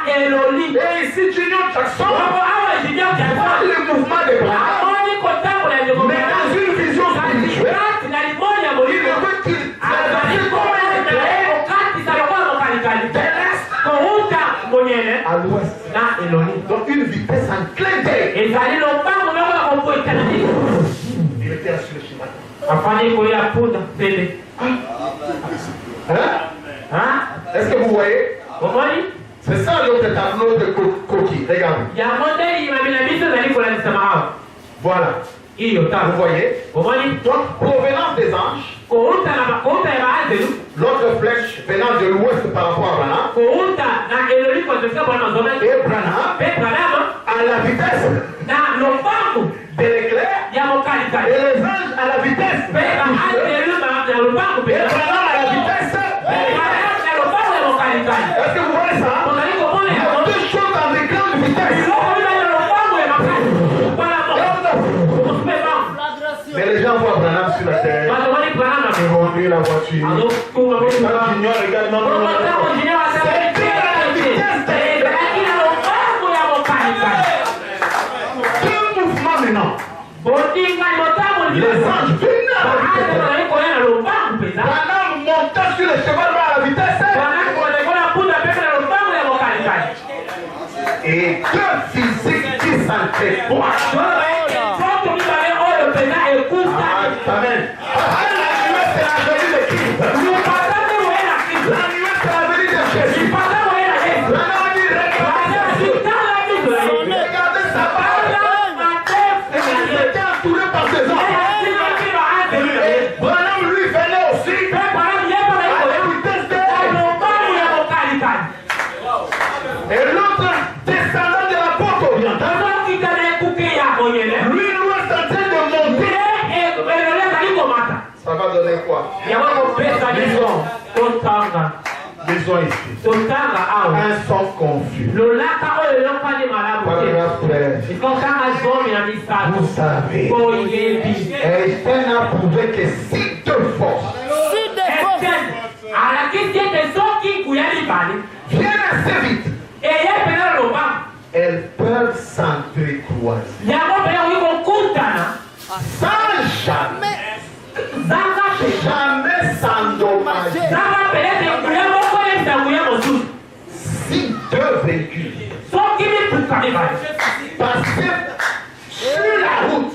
Et ici, Junior Jackson, le mouvement de Branham, mais dans une vision spirituelle, il veut qu'il à l'ouest. Donc une vitesse en clin d'œil. Il était assis le chemin. Est-ce que vous voyez? C'est ça l'autre tableau de coquille. Regardez. Voilà. Vous voyez? Donc, provenance des anges. L'autre flèche venant de l'ouest par rapport à Branham. Et Branham à la vitesse de l'éclair. Et les anges à la vitesse. Et Branham à la vitesse. Est-ce que vous voyez ça? Il y a deux choses dans des grandes vitesses. Mais les gens voient Branham sur la terre. Ils vont conduire la voiture. Regarde, non. C'était la vitesse de deux mouvements maintenant. Les anges venaient à la vitesse. Branham monta sur le cheval à la vitesse. Et deux physiques qui s'entrepoignent. Amen. La nuée, c'est la venue de Christ. La nuée, c'est la venue de Jésus. Regardez sa barbe. Il était entouré par ses anges. Et Branham lui venait aussi à la vitesse de et l'autre descendant de la porte orientale. Lui, nous est en train de monter. Ça va donner quoi? Disons ici. Un son confus. Paragraphe 13. Vous savez, Einstein a prouvé que si deux forces viennent assez vite. Elles peuvent s'entrecroiser. Sans jamais s'endommager. Si deux véhicules passaient sur la route,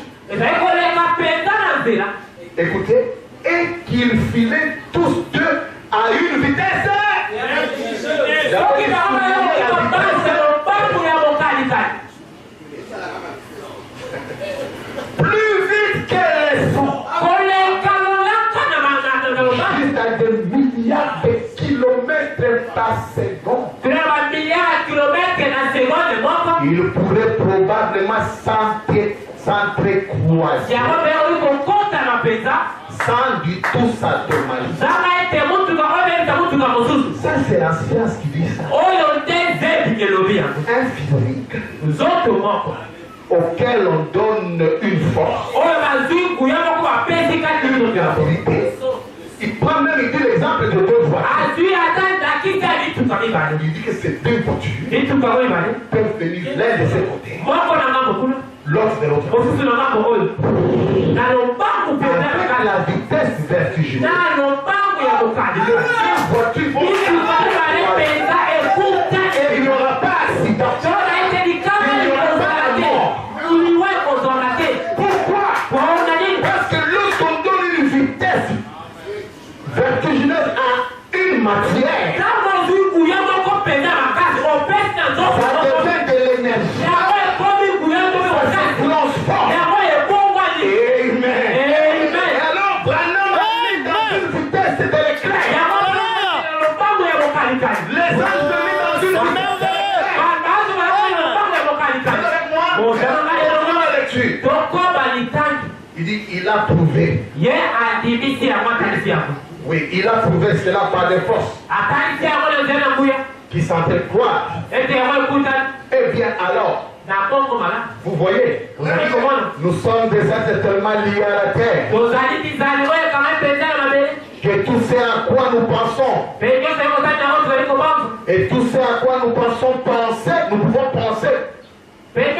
écoutez, et qu'ils filaient tous deux à une vitesse. Plus vite qu'elles sont. Juste à des milliards de kilomètres par seconde. Il pourrait probablement s'entrecroiser sans du tout s'endommager. Ça, c'est la science qui dit ça. Un physique auquel on donne une force, une autorité. Il prend même l'exemple de deux voitures. Il dit que ces deux voitures peuvent venir l'un de ses côtés, l'autre de l'autre. Avec la vitesse vertigineuse, les voitures vont il n'y aura pas d'accident. Il n'y aura pas de mort. Pourquoi? Parce que lorsqu'on donne une vitesse vertigineuse à une matière, ça devient de l'énergie. Ça se transforme. Amen. Alors, Branham est dans une vitesse de l'éclair. Les anges se mettent dans une vitesse. Il dit, il a prouvé. Oui, il a prouvé cela par des forces qui s'entrecroisent. Eh bien alors, vous voyez, nous sommes des êtres tellement liés à la terre que tout ce à quoi nous pensons et tout ce à quoi nous pensons penser, nous pouvons penser. C'est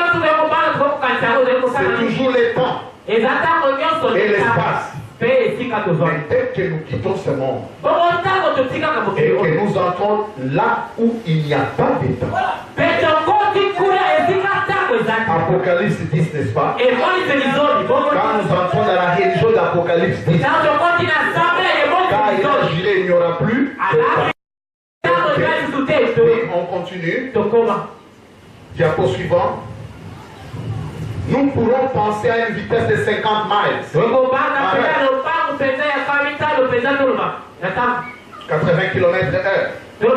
toujours le temps et l'espace. Mais dès que nous quittons ce monde et que nous entrons là où il n'y a pas de temps. Apocalypse 10, n'est-ce pas? Quand nous entrons dans la religion d'Apocalypse 10, car il n'y aura plus de temps. Oui, on continue. Diapo suivant. Nous pourrons penser à une vitesse de 50 miles. 80 km/h. 100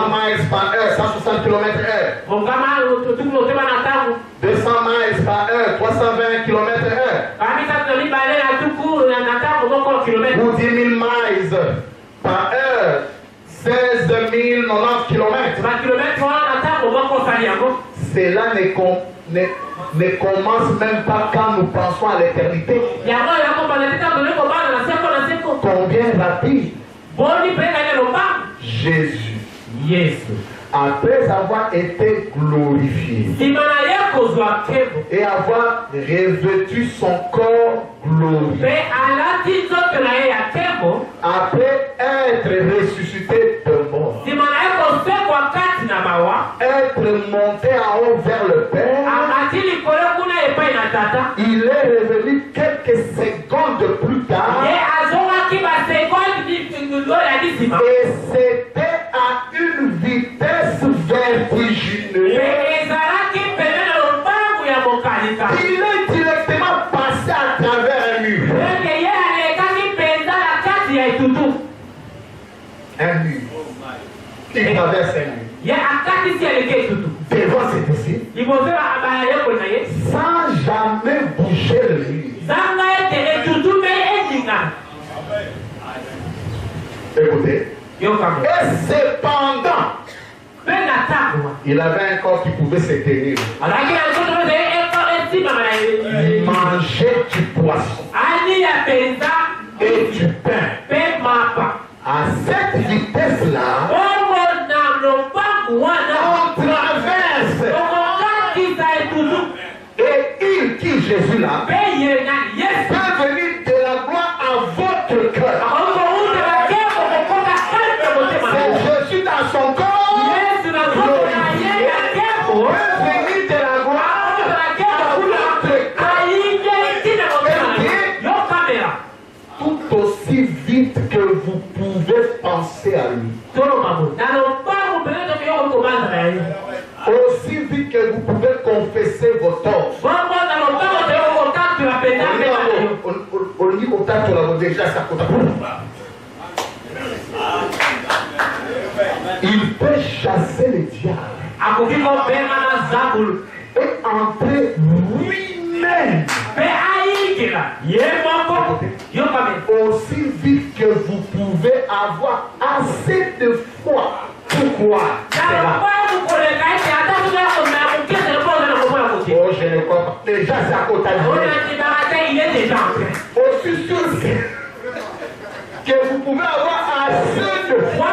miles par heure, 160 km/h. 200 miles par heure, 320 km/h. Ou 10 000 miles par heure, 16 090 km. Cela ne commence même pas quand nous pensons à l'éternité. Combien rapide Jésus, après avoir été glorifié et avoir revêtu son corps glorieux, après être ressuscité de mort, être monté en haut vers le Père, il est revenu quelques secondes plus tard et c'était à une vitesse vertigineuse. Il est directement passé à travers un mur. Un mur. Il traverse un mur. Devant ses disciples, sans jamais bouger le mur. Écoutez. Et cependant, il avait un corps qui pouvait se tenir. Manger du poisson et du pain à Et il, qui Jésus là, peut venir de la gloire à votre cœur. C'est Jésus dans son corps. Peut venir de la gloire à votre cœur. Tout aussi vite que vous pouvez penser à lui. Aussi vite que vous pouvez confesser vos torts. Il peut chasser les diables et entrer lui-même. Aussi vite que vous pouvez avoir assez de foi. Pourquoi? Oh, je ne crois pas. Déjà, c'est à côté. Il est déjà entré. Aussi sûr que vous pouvez avoir assez de foi.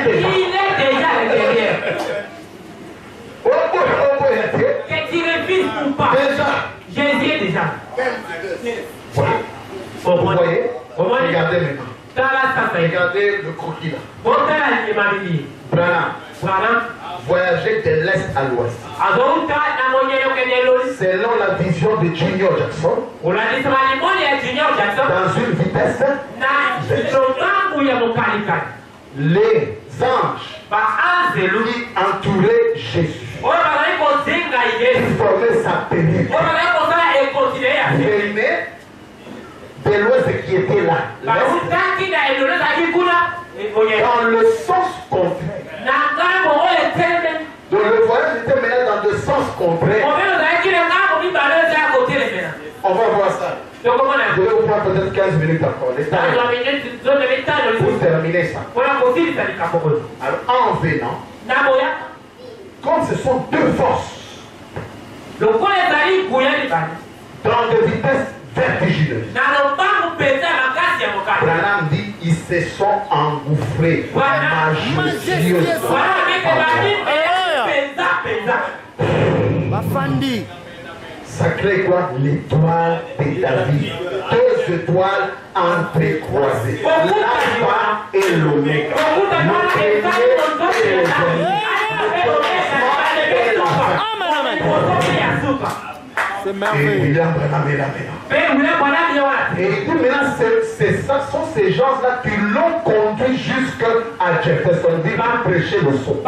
Il est déjà à l'intérieur. Que tu refuses ou pas. Jésus est déjà. Vous voyez? Regardez maintenant. Regardez le croquis là. Branham voyager de l'est à l'ouest. Selon la vision de Junior Jackson, dans une vitesse, les anges qui entouraient Jésus formaient sa pénible. Venaient de l'ouest qui était là, dans le sens contraire. Donc le voyage était maintenant dans le sens contraire. On va voir ça. Je vais vous prendre peut-être 15 minutes encore. Pour terminer ça. Alors en venant, comme ce sont deux forces dans des vitesses vertigineuses, Branham dit ils se sont engouffrés majestueusement. Ça crée quoi? L'étoile de David. Deux étoiles entrecroisées. L'alpha et l'oméga. Le premier et le dernier. C'est merveilleux. Et maintenant, ça sont ces gens-là qui l'ont conduit jusqu'à Jeffersonville pour prêcher le sceau.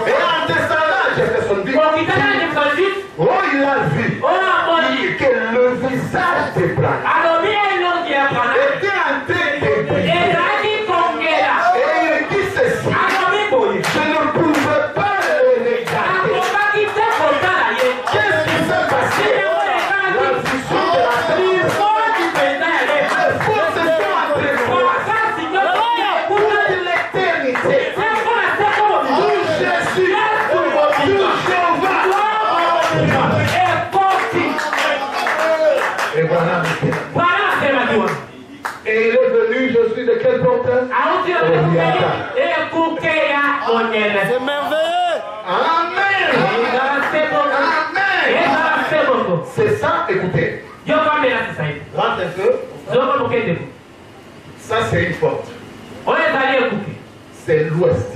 Et en descendant à Jeffersonville, oh, il a vu que le visage de Branham était en train de briller. Et il dit ceci: je ne pouvais pas le regarder. Qu'est-ce qui s'est passé? La vision de la terre. Les forces se sont entregouées pour l'éternité. Tout Jésus, tout Jéhovah. Et voilà. Et il est venu, je suis de quel porte? C'est merveilleux. Amen. Amen. C'est ça, écoutez. Rentre un peu. Ça, c'est une porte. C'est l'ouest.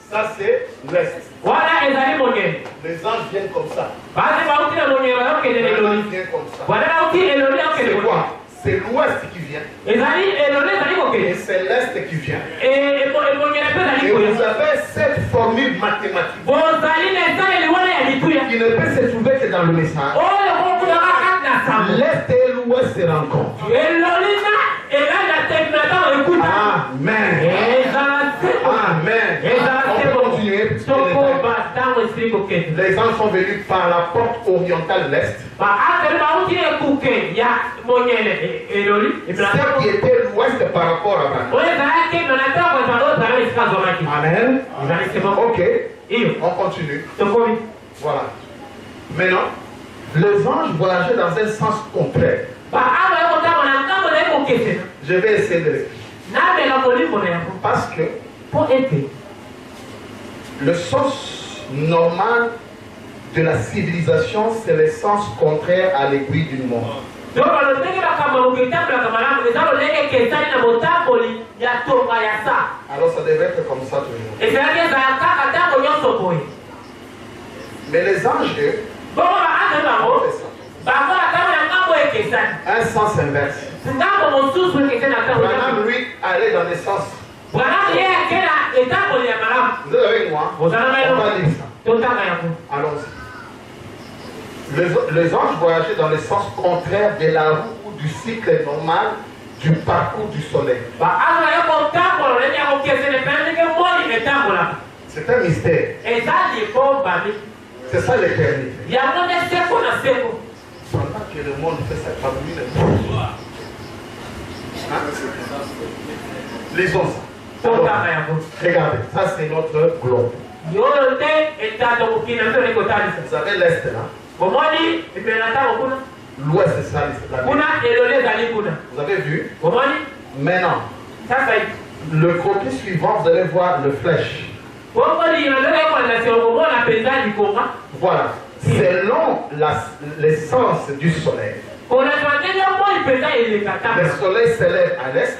Ça, c'est l'est. Les anges viennent comme ça. Les anges viennent comme ça. C'est quoi? C'est l'ouest qui vient. Et c'est l'est qui vient. Et vous avez cette formule mathématique qui ne peut se trouver que dans le message. L'est et l'ouest se rencontrent. Amen. Amen. On peut continuer. Les anges sont venus par la porte orientale l'est. Ce qui était l'ouest par rapport à Branham. Amen. Ok. On continue. Voilà. Maintenant, les anges voyageaient dans un sens contraire. Je vais essayer de l'expliquer. Parce que le sens normal de la civilisation, c'est le sens contraire à l'aiguille d'une montre. Alors ça devrait être comme ça toujours. Mais les anges, eux, un sens inverse. Branham, lui, allait dans le sens. Vous êtes avec moi? On va lire ça. Allons-y. Les anges voyageaient dans le sens contraire de la roue ou du cycle normal du parcours du soleil. C'est un mystère. C'est ça l'éternité. Pendant que le monde fait sa cabine, lisons ça. Regardez, ça c'est notre globe. Vous avez l'est là. L'ouest c'est ça. Vous avez vu? Maintenant, le côté suivant, vous allez voir le flèche. Voilà. Selon l'essence du soleil. Le soleil s'élève à l'est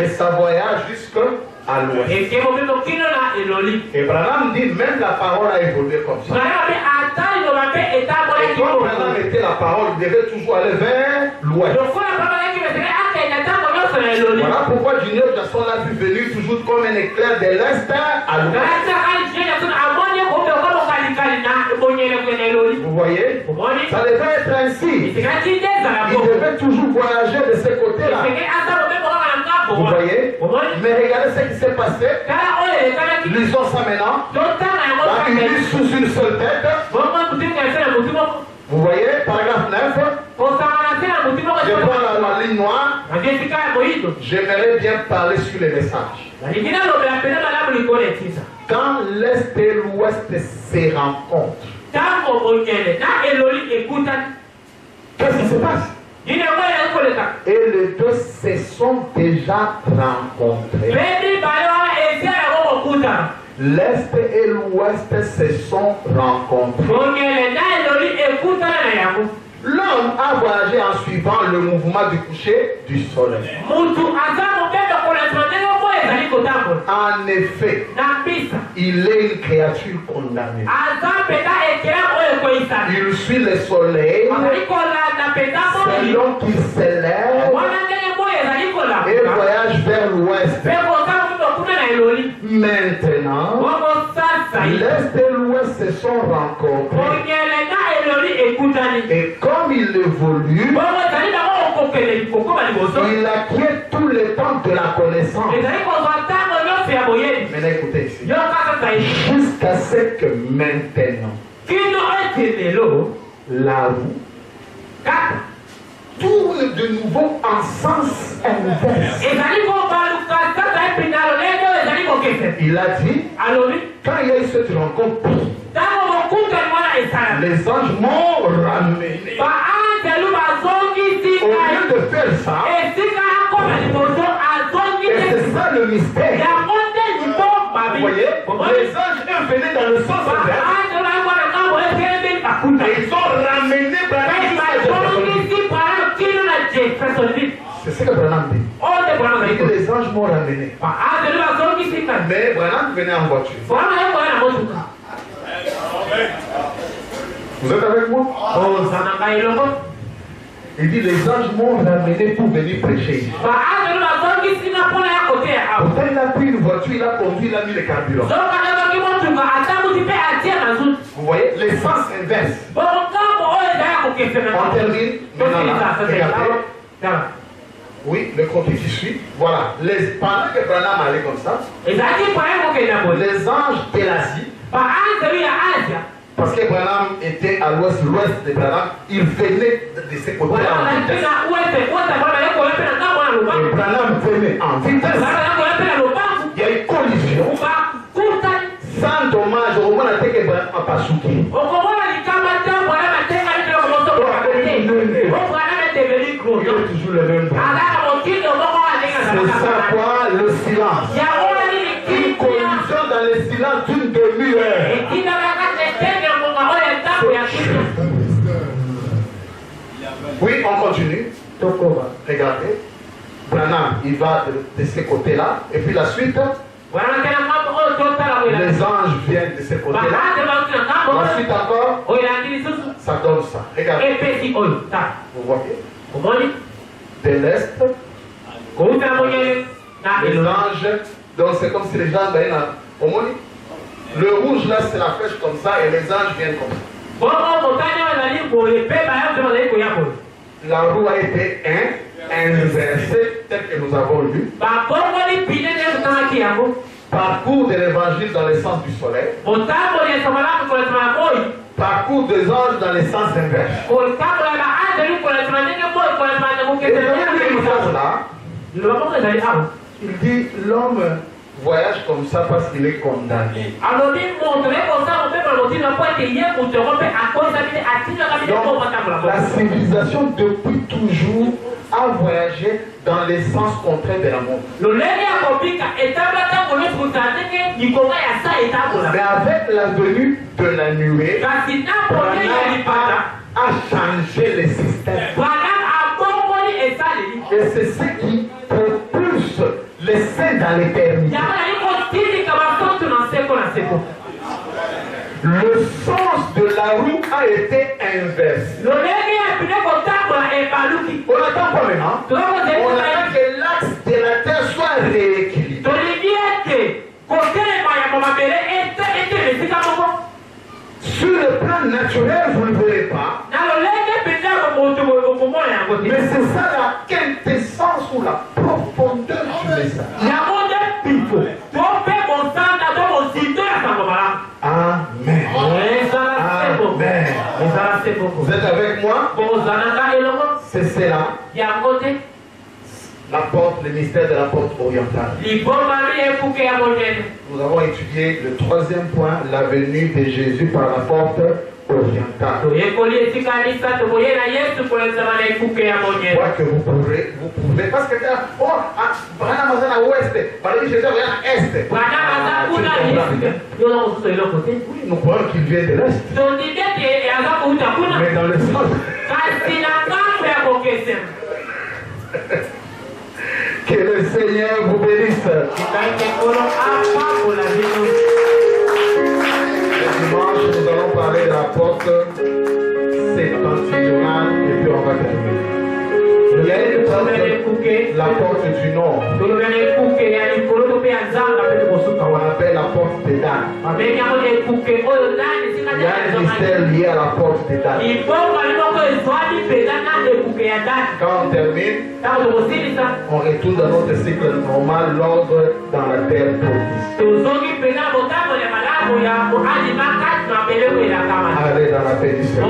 et ça voyage jusqu'à l'ouest. Et Branham dit même la parole a évolué comme ça. Et quand Branham mettait la parole, il devait toujours aller vers l'ouest. Voilà pourquoi Junior Jackson l'a vu venir toujours comme un éclair de l'est à l'ouest. Vous voyez? Ça devait être ainsi. Il devait toujours voyager de ce côté-là. Vous voyez? Mais regardez ce qui s'est passé. Lisons ça maintenant. Il est sous une seule tête. Vous voyez? Paragraphe 9. Je prends la ligne noire. J'aimerais bien parler sur les messages. Quand l'est et l'ouest se rencontrent, qu'est-ce qui se passe? Et les deux se sont déjà rencontrés. L'est et l'ouest se sont rencontrés. L'homme a voyagé en suivant le mouvement du coucher du soleil. En effet, il est une créature condamnée. Il suit le soleil selon qu'il s'élève et voyage vers l'ouest. Maintenant, l'est et l'ouest se sont rencontrés. Et comme il évolue, il acquiert tout le temps de la connaissance. Mais écoutez ici. Jusqu'à ce que maintenant, la roue tourne de nouveau en sens inverse. Il a dit, quand il y a eu cette rencontre, les anges m'ont ramené. Au lieu de faire ça, et c'est ça le mystère. Vous voyez, les anges venaient dans le sens inverse. Et ils ont ramené c'est ce que Branham dit. Les anges m'ont ramené. Mais Branham venait en voiture. Vous êtes avec moi? Il dit les anges m'ont ramené pour venir prêcher. Pourtant il a pris une voiture, il a conduit, il a mis le carburant. Vous voyez, les sens inverses. On termine. Regardez. Oui, le côté qui suit. Voilà. Pendant que Branham allait comme ça, les anges de l'Asie, parce que Branham était à l'ouest de Branham, il venait de ce côté-là. Et Branham venait en vitesse. Il y a une collision. Sans dommage, au moins, que Branham n'a pas souffert. Il est toujours le même Branham. ça quoi? Le silence. Une collision dans le silence d'une demi-heure. Oui, on continue. Regardez. Branham, il va de ce côté-là. Et puis la suite, les anges viennent de ce côté-là. La suite encore, ça donne ça. Regardez. Vous voyez? De l'Est, les anges. Donc c'est comme si les gens allaient au monde. Le rouge là, c'est la flèche comme ça et les anges viennent comme ça. La roue a été inversée, tel que nous avons lu. Parcours de l'évangile dans le sens du soleil. Parcours des anges dans le sens inverse. Et là, il dit l'homme voyage comme ça parce qu'il est condamné. Donc, la civilisation depuis toujours a voyagé dans les sens contraires de la montre. Mais avec la venue de la nuée, a changé le système. Et c'est ce qui propulse les saints dans l'éternité. Le sens de la roue a été inversé. On attend pas maintenant. On attend que l'axe de la terre soit rééquilibré. Sur le plan naturel, vous ne verrez pas. Mais c'est ça la quintessence ou la profondeur du message. Amen. Amen. Vous êtes avec moi? C'est cela. La porte, le mystère de la porte orientale. Nous avons étudié le troisième point, la venue de Jésus par la porte orientale. Je crois que vous pouvez, parce que oui, nous croyons qu'il vient de l'Est. Mais dans le sens. Que le Seigneur vous bénisse. Le dimanche, nous allons parler de la porte septentrionale et puis on va terminer. Il y a une porte, la porte du nord. On appelle la porte de Dan. Il y a un mystère lié à la porte de Dan. Quand on termine, on retourne dans notre cycle normal, l'ordre dans la terre promise. Allez dans la paix du Seigneur.